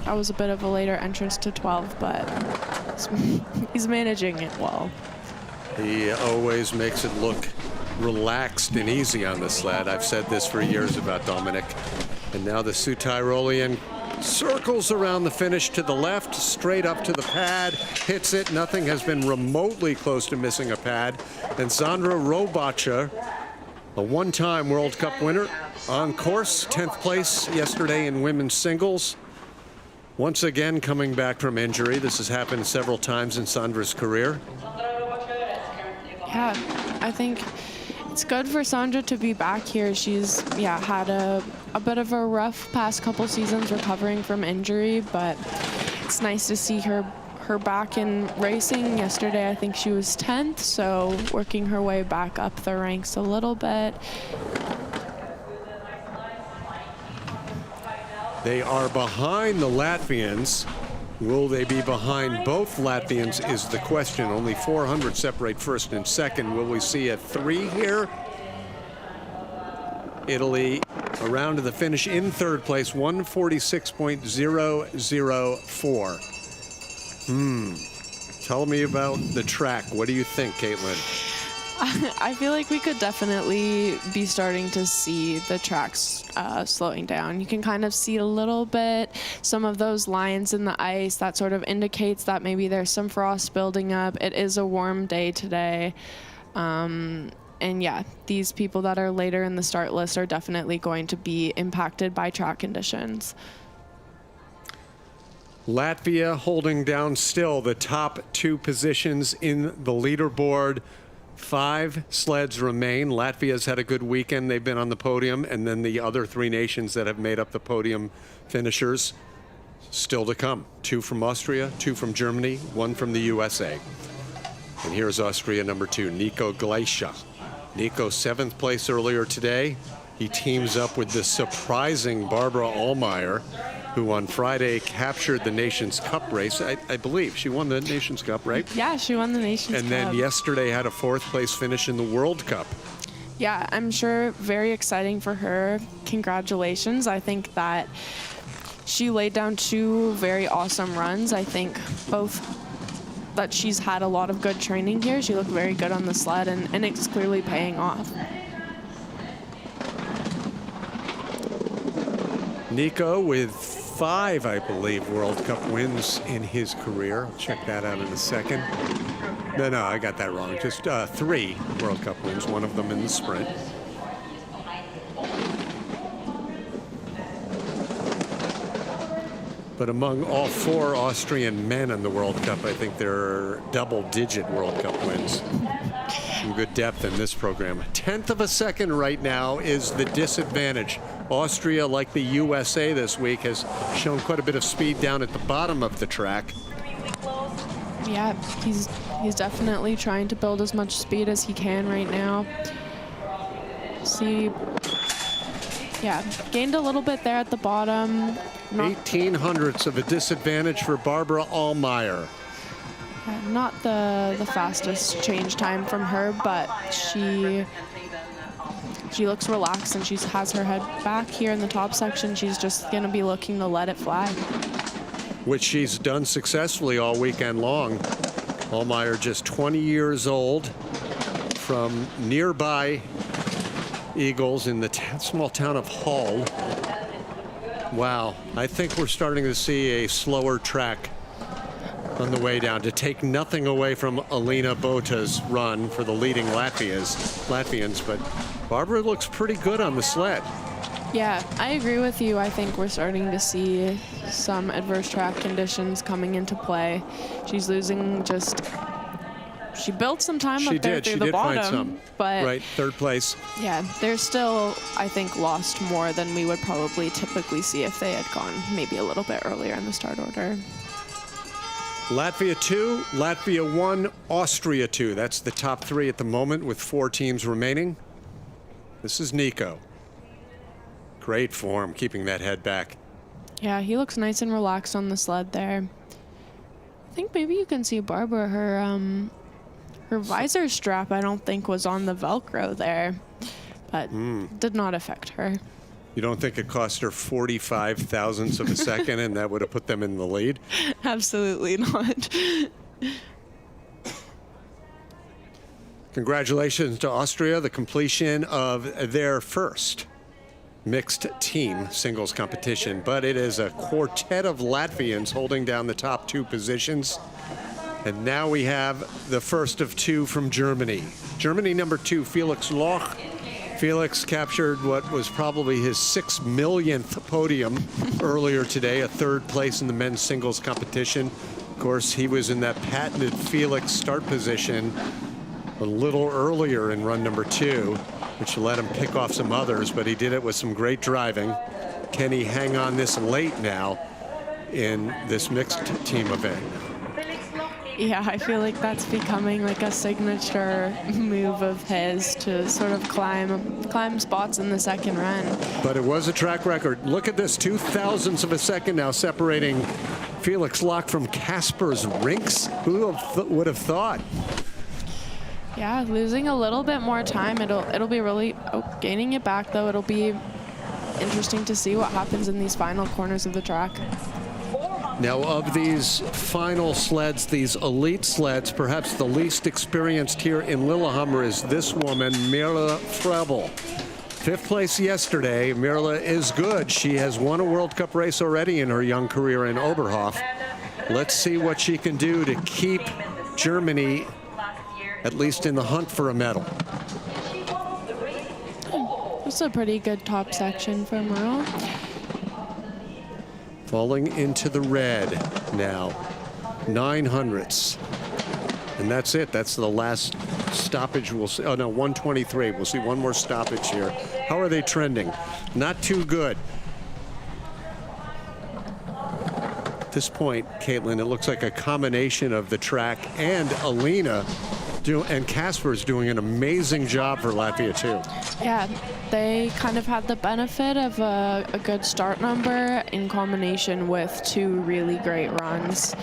that was a bit of a later entrance to 12, but he's managing it well. He always makes it look relaxed and easy on the sled. I've said this for years about Dominic. And now the Sioux-Tyrolean circles around the finish to the left, straight up to the pad, hits it. Nothing has been remotely close to missing a pad. And Sandra Robacha, a one-time World Cup winner, on course, 10th place yesterday in women's singles. Once again coming back from injury. This has happened several times in Sandra's career. Yeah, I think it's good for Sandra to be back here. She's, had a bit of a rough past couple seasons recovering from injury, but it's nice to see her back in racing. Yesterday, I think she was 10th, so working her way back up the ranks a little bit. They are behind the Latvians. Will they be behind both Latvians is the question. Only 400 separate first and second. Will we see a 3 here? Italy around to the finish in third place, 146.004. Tell me about the track. What do you think, Caitlin? I feel like we could definitely be starting to see the tracks slowing down. You can kind of see a little bit, some of those lines in the ice. That sort of indicates that maybe there's some frost building up. It is a warm day today. And yeah, these people that are later in the start list are definitely going to be impacted by track conditions. Latvia holding down still the top 2 positions in the leaderboard. 5 sleds remain. Latvia's had a good weekend. They've been on the podium. And then the other 3 nations that have made up the podium finishers still to come. 2 from Austria, 2 from Germany, 1 from the USA. And here's Austria number 2, Nico Gleischer. Nico 7th place earlier today. He teams up with the surprising Barbara Allmeyer, who on Friday captured the Nations Cup race. I believe she won the Nations Cup, right? Yeah, she won the Nations Cup. And then yesterday had a 4th place finish in the World Cup. Yeah, I'm sure very exciting for her. Congratulations. I think that she laid down 2 very awesome runs. I think both that she's had a lot of good training here. She looked very good on the sled, and it's clearly paying off. Nico with 5, I believe, World Cup wins in his career. I'll check that out in a second. No, I got that wrong. Just 3 World Cup wins, 1 of them in the sprint. But among all 4 Austrian men in the World Cup, I think there are double-digit World Cup wins. Some good depth in this program. 1/10 of a second right now is the disadvantage. Austria, like the USA this week, has shown quite a bit of speed down at the bottom of the track. Yeah, he's definitely trying to build as much speed as he can right now. See, yeah, gained a little bit there at the bottom. 1800ths of a disadvantage for Barbara Allmeyer. Not the fastest change time from her, but she looks relaxed and she has her head back here in the top section. She's just going to be looking to let it fly. Which she's done successfully all weekend long. Allmeyer just 20 years old from nearby Eagles in the small town of Hull. Wow, I think we're starting to see a slower track on the way down, to take nothing away from Alina Bota's run for the leading Latvians, but Barbara looks pretty good on the sled. Yeah, I agree with you. I think we're starting to see some adverse track conditions coming into play. She's losing she built some time up there through the bottom. Find some. But right, 3rd place. Yeah, they're still, I think, lost more than we would probably typically see if they had gone maybe a little bit earlier in the start order. Latvia 2, Latvia 1, Austria 2. That's the top 3 at the moment with 4 teams remaining. This is Nico. Great form, keeping that head back. Yeah, he looks nice and relaxed on the sled there. I think maybe you can see Barbara, her visor strap, I don't think was on the Velcro there, but did not affect her. You don't think it cost her 45 thousandths of a second and that would have put them in the lead? Absolutely not. Congratulations to Austria, the completion of their first mixed team singles competition, but it is a quartet of Latvians holding down the top 2 positions. And now we have the first of 2 from Germany. Germany number 2, Felix Loch. Felix captured what was probably his 6 millionth podium earlier today, a 3rd place in the men's singles competition. Of course, he was in that patented Felix start position a little earlier in run number 2, which let him pick off some others, but he did it with some great driving. Can he hang on this late now in this mixed team event? Yeah, I feel like that's becoming like a signature move of his to sort of climb spots in the second run. But it was a track record. Look at this, 0.02 of a second now separating Felix Loch from Kasper's Rinks. Who would have thought? Yeah, losing a little bit more time. It'll be really gaining it back though. It'll be interesting to see what happens in these final corners of the track. Now, of these final sleds, these elite sleds, perhaps the least experienced here in Lillehammer is this woman, Mirla Frebel. 5th place yesterday. Mirla is good. She has won a World Cup race already in her young career in Oberhof. Let's see what she can do to keep Germany at least in the hunt for a medal. It's a pretty good top section for Merle. Falling into the red now, 900ths. And that's it. That's the last stoppage we'll see. Oh no, 123. We'll see one more stoppage here. How are they trending? Not too good. At this point, Caitlin, it looks like a combination of the track and Alina and Kasper's doing an amazing job for Latvia too. Yeah, they kind of had the benefit of a good start number in combination with 2 really great runs.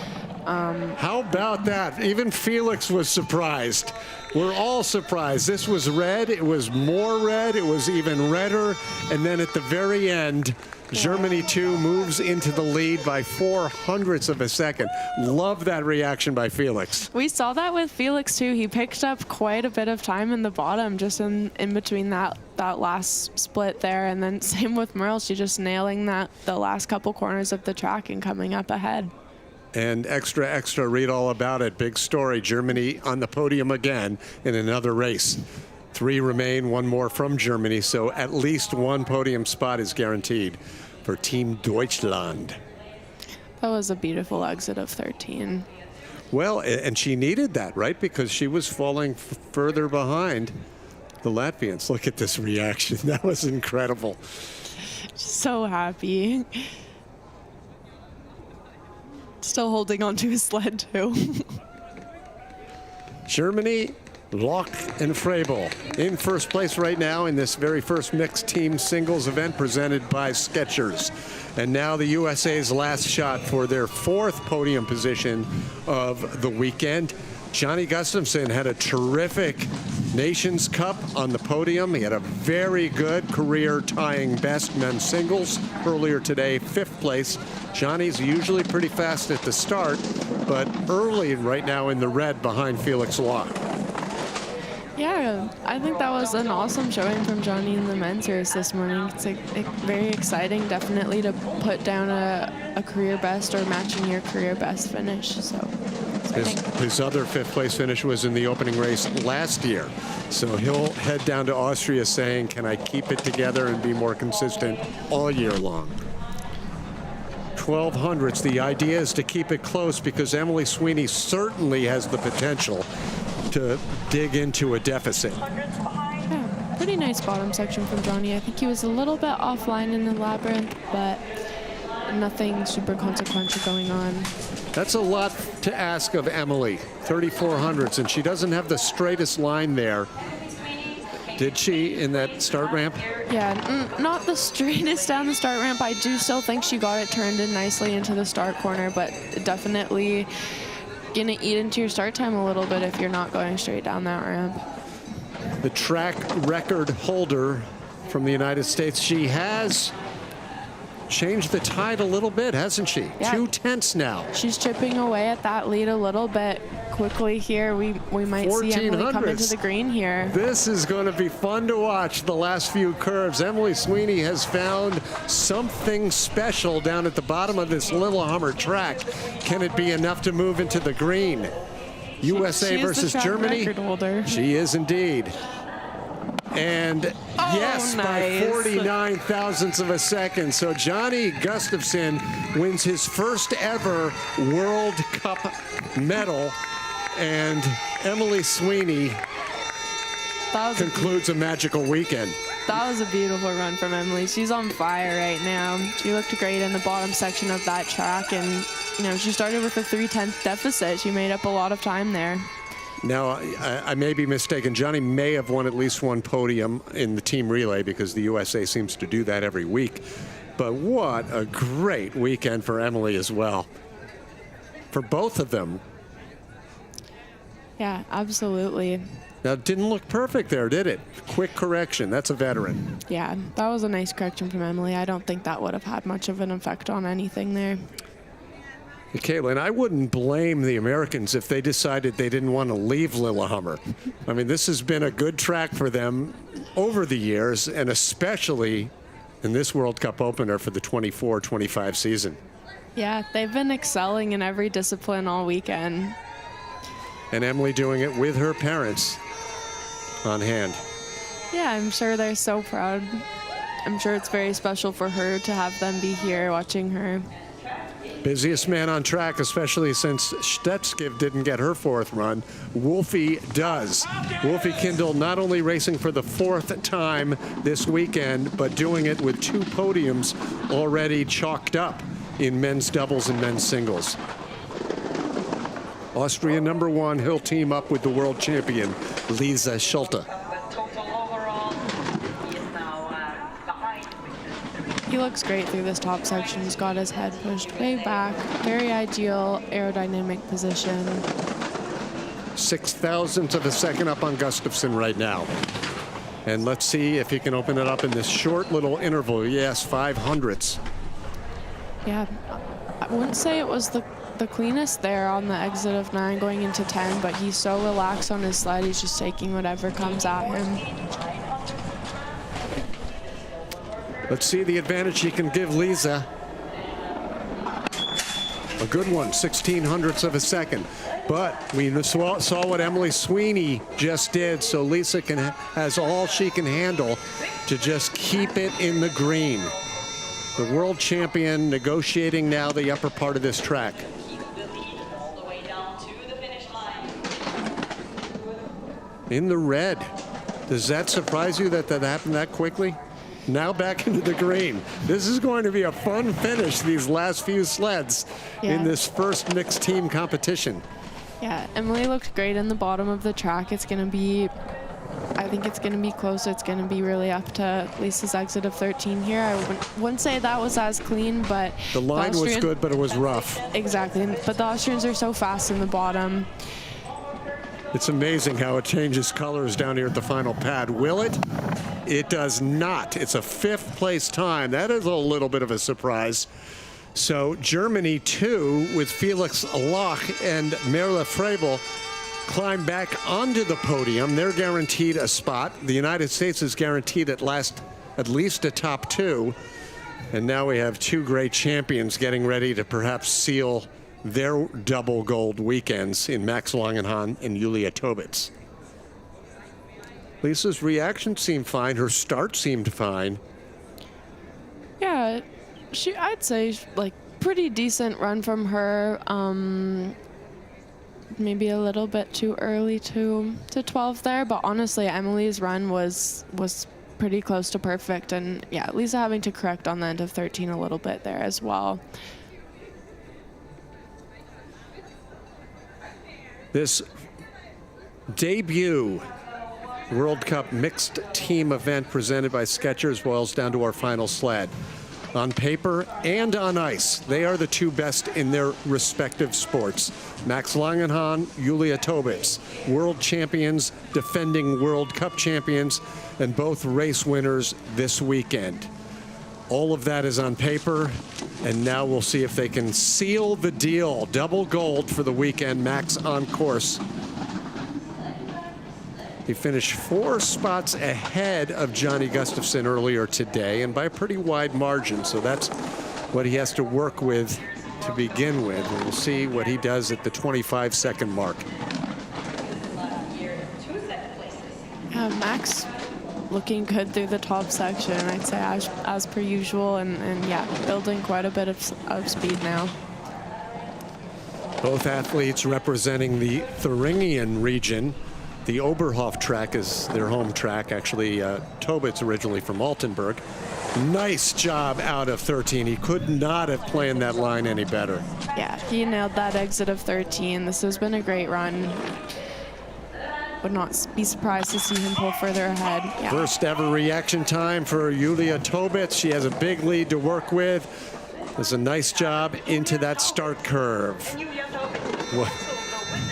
How about that? Even Felix was surprised. We're all surprised. This was red. It was more red. It was even redder. And then at the very end, Germany 2 moves into the lead by 0.04 of a second. Love that reaction by Felix. We saw that with Felix too. He picked up quite a bit of time in the bottom, just in between that last split there. And then same with Merle. She just nailing the last couple corners of the track and coming up ahead. And extra, read all about it. Big story. Germany on the podium again in another race. 3 remain, 1 more from Germany, so at least 1 podium spot is guaranteed for Team Deutschland. That was a beautiful exit of 13. Well, and she needed that, right? Because she was falling further behind the Latvians. Look at this reaction. That was incredible. So happy. Still holding onto his sled too. Germany, Loch and Frebel in first place right now in this very first mixed team singles event presented by Skechers. And now the USA's last shot for their 4th podium position of the weekend. Johnny Gustafson had a terrific Nations Cup on the podium. He had a very good career tying best men's singles earlier today, 5th place. Johnny's usually pretty fast at the start, but early right now in the red behind Felix Loch. Yeah, I think that was an awesome showing from Johnny in the men's race this morning. It's very exciting, definitely, to put down a career best or matching your career best finish. So his other 5th place finish was in the opening race last year. So he'll head down to Austria saying, can I keep it together and be more consistent all year long? 1200ths. The idea is to keep it close because Emily Sweeney certainly has the potential to dig into a deficit. Yeah, pretty nice bottom section from Johnny. I think he was a little bit offline in the labyrinth, but nothing super consequential going on. That's a lot to ask of Emily, 3400ths, and she doesn't have the straightest line there. Did she in that start ramp? Yeah, not the straightest down the start ramp. I do still think she got it turned in nicely into the start corner, but definitely gonna eat into your start time a little bit if you're not going straight down that ramp. The track record holder from the United States, she has changed the tide a little bit, hasn't she? Yeah. 2/10 now. She's chipping away at that lead a little bit. quickly here. We might see Emily come into the green here. This is going to be fun to watch the last few curves. Emily Sweeney has found something special down at the bottom of this Lillehammer track. Can it be enough to move into the green? USA versus Germany. Record holder. She is indeed. And yes, nice. by 49 thousandths of a second. So Johnny Gustafson wins his first ever World Cup medal. And Emily Sweeney concludes a magical weekend. That was a beautiful run from Emily. She's on fire right now. She looked great in the bottom section of that track. And, you know, she started with a 3/10 deficit. She made up a lot of time there. Now, I may be mistaken. Johnny may have won at least one podium in the team relay because the USA seems to do that every week. But what a great weekend for Emily as well. For both of them. Yeah, absolutely. Now, it didn't look perfect there, did it? Quick correction. That's a veteran. Yeah, that was a nice correction from Emily. I don't think that would have had much of an effect on anything there. Caitlin, I wouldn't blame the Americans if they decided they didn't want to leave Lillehammer. I mean, this has been a good track for them over the years, and especially in this World Cup opener for the 24-25 season. Yeah, they've been excelling in every discipline all weekend. And Emily doing it with her parents on hand. Yeah, I'm sure they're so proud. I'm sure it's very special for her to have them be here watching her. Busiest man on track, especially since Stetskiv didn't get her fourth run. Wolfie does. Wolfie Kindle not only racing for the fourth time this weekend, but doing it with two podiums already chalked up in men's doubles and men's singles. Austria #1, he'll team up with the world champion, Lisa Schulte. He looks great through this top section. He's got his head pushed way back. Very ideal aerodynamic position. 6,000ths of a second up on Gustafson right now. And let's see if he can open it up in this short little interval. Yes, 500ths. Yeah, I wouldn't say it was the cleanest there on the exit of 9 going into 10, but he's so relaxed on his sled. He's just taking whatever comes at him. Let's see the advantage he can give Lisa. A good one, 1/1600ths of a second. But we saw what Emily Sweeney just did, so Lisa has all she can handle to just keep it in the green. The world champion negotiating now the upper part of this track. In the red. Does that surprise you that that happened that quickly? Now back into the green. This is going to be a fun finish, these last few sleds in this first mixed team competition. Yeah, Emily looked great in the bottom of the track. It's going to be, I think it's going to be close. It's going to be really up to Lisa's exit of 13 here. I wouldn't say that was as clean, but the line was good, but it was rough. Exactly, but the Austrians are so fast in the bottom. It's amazing how it changes colors down here at the final pad. Will it? It does not. It's a 5th place time. That is a little bit of a surprise. So Germany 2 with Felix Loch and Merle Frebel climb back onto the podium. They're guaranteed a spot. The United States is guaranteed at least a top 2. And now we have 2 great champions getting ready to perhaps seal their double gold weekends in Max Langenhahn and Julia Tobitz. Lisa's reaction seemed fine. Her start seemed fine. Yeah, I'd say like pretty decent run from her. Maybe a little bit too early to 12 there, but honestly, Emily's run was pretty close to perfect. And yeah, Lisa having to correct on the end of 13 a little bit there as well. This debut World Cup mixed team event presented by Skechers boils down to our final sled. On paper and on ice, they are the 2 best in their respective sports. Max Langenhahn, Julia Tobitz, world champions, defending World Cup champions, and both race winners this weekend. All of that is on paper. And now we'll see if they can seal the deal. Double gold for the weekend. Max on course. He finished 4 spots ahead of Johnny Gustafson earlier today, and by a pretty wide margin. So that's what he has to work with to begin with. And we'll see what he does at the 25-second mark. Max looking good through the top section, I'd say, as per usual, and yeah, building quite a bit of speed now. Both athletes representing the Thuringian region. The Oberhof track is their home track. Actually, Tobit's originally from Altenburg. Nice job out of 13. He could not have planned that line any better. Yeah, he nailed that exit of 13. This has been a great run. Would not be surprised to see him pull further ahead. Yeah. First ever reaction time for Julia Tobitz. She has a big lead to work with. Does a nice job into that start curve. What?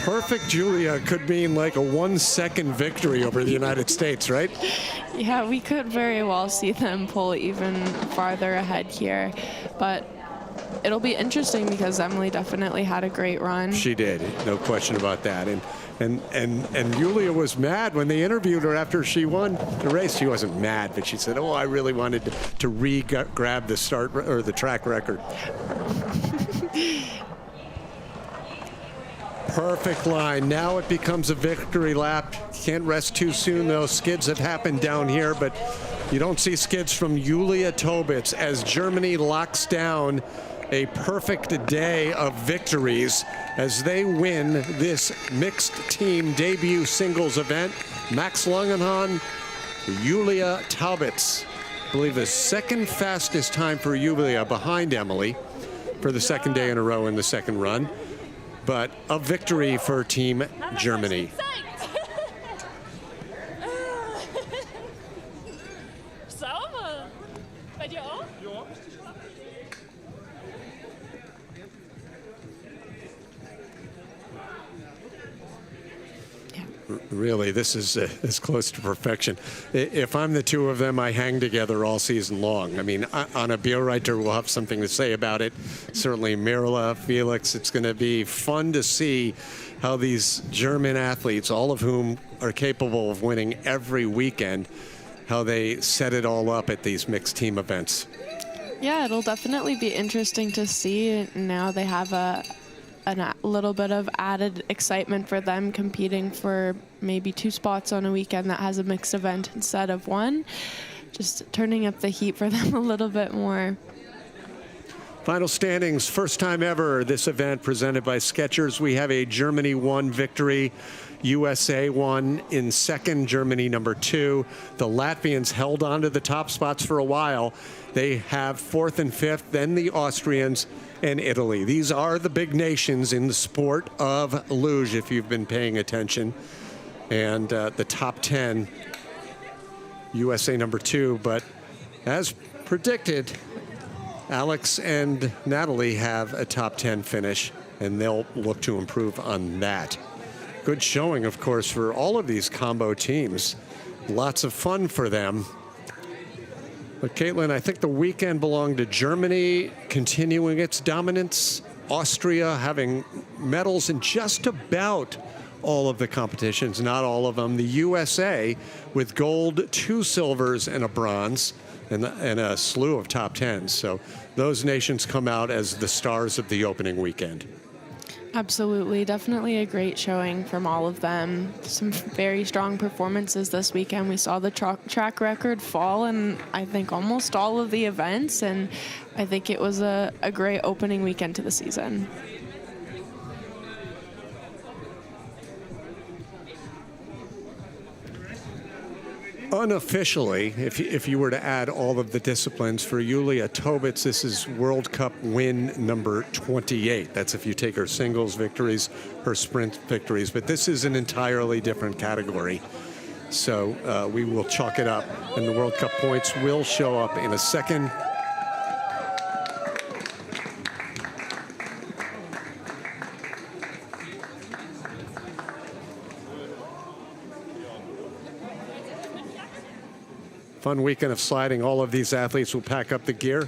Perfect Julia could mean like a 1-second victory over the United States, right? Yeah, we could very well see them pull even farther ahead here, but it'll be interesting because Emily definitely had a great run. She did, no question about that. And Julia was mad when they interviewed her after she won the race. She wasn't mad, but she said, "Oh, I really wanted to grab the start or the track record." Perfect line. Now it becomes a victory lap. Can't rest too soon, though. Skids have happened down here, but you don't see skids from Julia Tobitz as Germany locks down a perfect day of victories as they win this mixed team debut singles event. Max Langenhahn, Julia Tobitz. I believe the second fastest time for Julia behind Emily for the second day in a row in the second run. But a victory for Team Germany. Sauber. Bei dir auch? Ja. Really, this is as close to perfection. If I'm the two of them, I hang together all season long. I mean, Anna Bierreiter will have something to say about it. Certainly Mirla, Felix, it's going to be fun to see how these German athletes, all of whom are capable of winning every weekend, how they set it all up at these mixed team events. Yeah, it'll definitely be interesting to see. Now they have a little bit of added excitement for them, competing for maybe 2 spots on a weekend that has a mixed event instead of 1. Just turning up the heat for them a little bit more. Final standings, first time ever this event presented by Skechers. We have a Germany 1 victory, USA 1 in second, Germany number 2. The Latvians held on to the top spots for a while. They have 4th and 5th, then the Austrians and Italy. These are the big nations in the sport of luge, if you've been paying attention. And the top 10, USA number 2. But as predicted, Alex and Natalie have a top 10 finish, and they'll look to improve on that. Good showing, of course, for all of these combo teams. Lots of fun for them. But Caitlin, I think the weekend belonged to Germany, continuing its dominance. Austria having medals in just about all of the competitions, not all of them. The USA with gold, 2 silvers, and a bronze, and a slew of top 10s. So those nations come out as the stars of the opening weekend. Absolutely. Definitely a great showing from all of them. Some very strong performances this weekend. We saw the track record fall in, I think, almost all of the events, and I think it was a great opening weekend to the season. Unofficially, if you were to add all of the disciplines for Julia Tobitz, this is World Cup win number 28. That's if you take her singles victories, her sprint victories, but this is an entirely different category. So we will chalk it up, and the World Cup points will show up in a second. Fun weekend of sliding. All of these athletes will pack up the gear.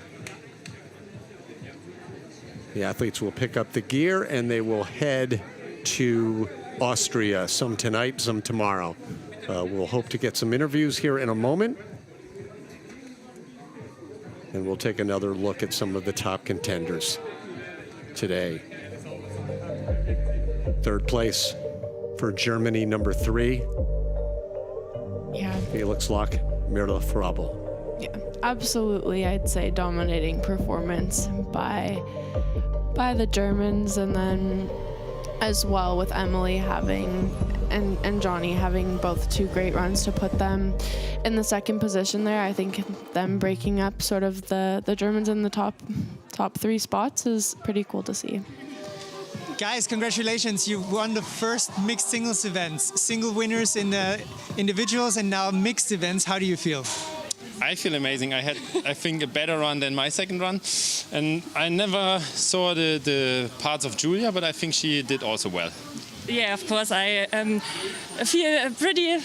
The athletes will pick up the gear and they will head to Austria, some tonight, some tomorrow. We'll hope to get some interviews here in a moment. And we'll take another look at some of the top contenders today. Third place for Germany, number 3. Yeah. Felix Loch, Mirla Frabel. Yeah, absolutely. I'd say dominating performance by the Germans, and then as well with Emily having and Johnny having both 2 great runs to put them in the second position there. I think them breaking up sort of the Germans in the top 3 spots is pretty cool to see. Guys, congratulations. You won the first mixed singles events. Single winners in the individuals and now mixed events. How do you feel? I feel amazing. I had, I think, a better run than my second run. And I never saw the parts of Julia, but I think she did also well. Yeah, of course. I feel pretty,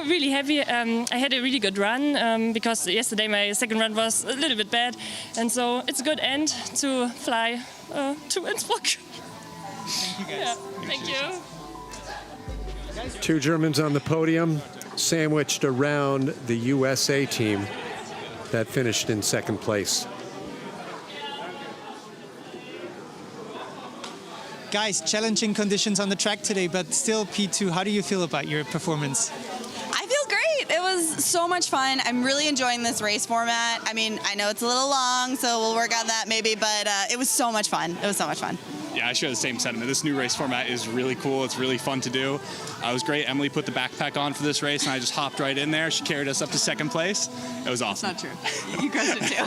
really happy. I had a really good run because yesterday my second run was a little bit bad. And so it's a good end to fly to Innsbruck. Thank you, guys. Yeah, thank you. 2 Germans on the podium, sandwiched around the USA team that finished in second place. Guys, challenging conditions on the track today, but still P2. How do you feel about your performance? I feel great. It was so much fun. I'm really enjoying this race format. I mean, I know it's a little long, so we'll work on that maybe, but it was so much fun. It was so much fun. Yeah, I share the same sentiment. This new race format is really cool. It's really fun to do. It was great. Emily put the backpack on for this race, and I just hopped right in there. She carried us up to second place. It was awesome. It's not true. You crushed it too.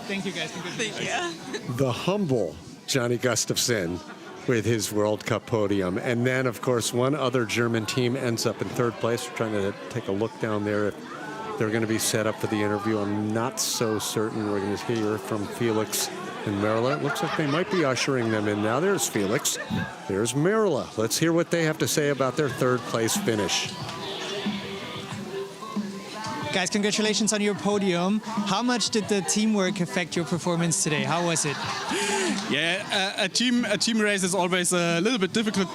Thank you, guys. Thank you. The humble Johnny Gustafsson with his World Cup podium. And then, of course, one other German team ends up in third place. We're trying to take a look down there if they're going to be set up for the interview. I'm not so certain. We're going to hear from Felix and Mirla. It looks like they might be ushering them in now. There's Felix. There's Mirla. Let's hear what they have to say about their third place finish. Guys, congratulations on your podium. How much did the teamwork affect your performance today? How was it? Yeah, a team race is always a little bit difficult.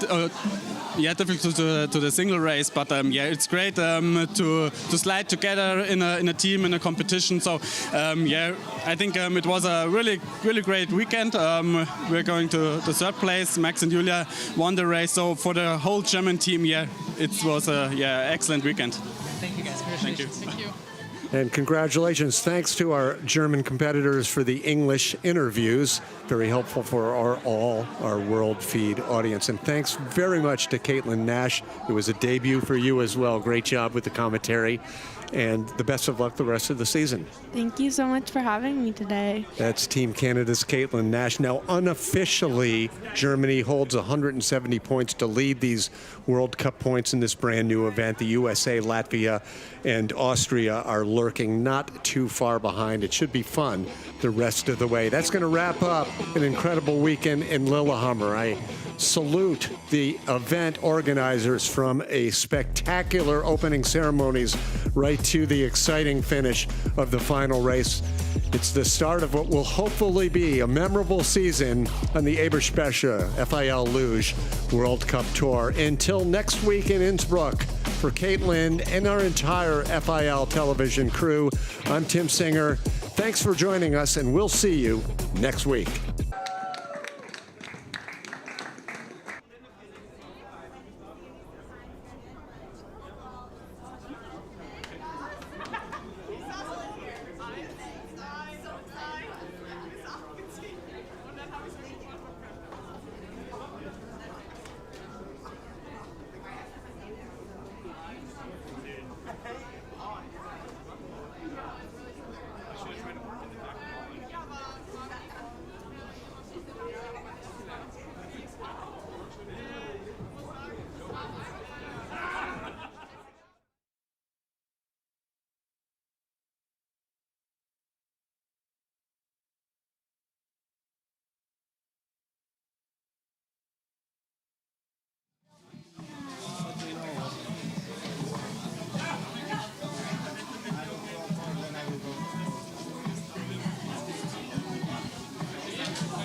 Difficult to the single race, but yeah, it's great to slide together in a team in a competition. So yeah, I think it was a really great weekend. We're going to the third place. Max and Julia won the race. So for the whole German team, yeah, it was a excellent weekend. Thank you, guys. Thank you. Thank you. And congratulations. Thanks to our German competitors for the English interviews. Very helpful for all our World Feed audience. And thanks very much to Caitlin Nash. It was a debut for you as well. Great job with the commentary. And the best of luck the rest of the season. Thank you so much for having me today. That's Team Canada's Caitlin Nash. Now, unofficially, Germany holds 170 points to lead these World Cup points in this brand new event. The USA, Latvia, and Austria are lurking not too far behind. It should be fun the rest of the way. That's going to wrap up an incredible weekend in Lillehammer. I salute the event organizers from a spectacular opening ceremonies right to the exciting finish of the final race. It's the start of what will hopefully be a memorable season on the EBERSPÄCHER FIL Luge World Cup Tour. Until next week in Innsbruck, for Caitlin and our entire FIL television crew, I'm Tim Singer. Thanks for joining us, and we'll see you next week.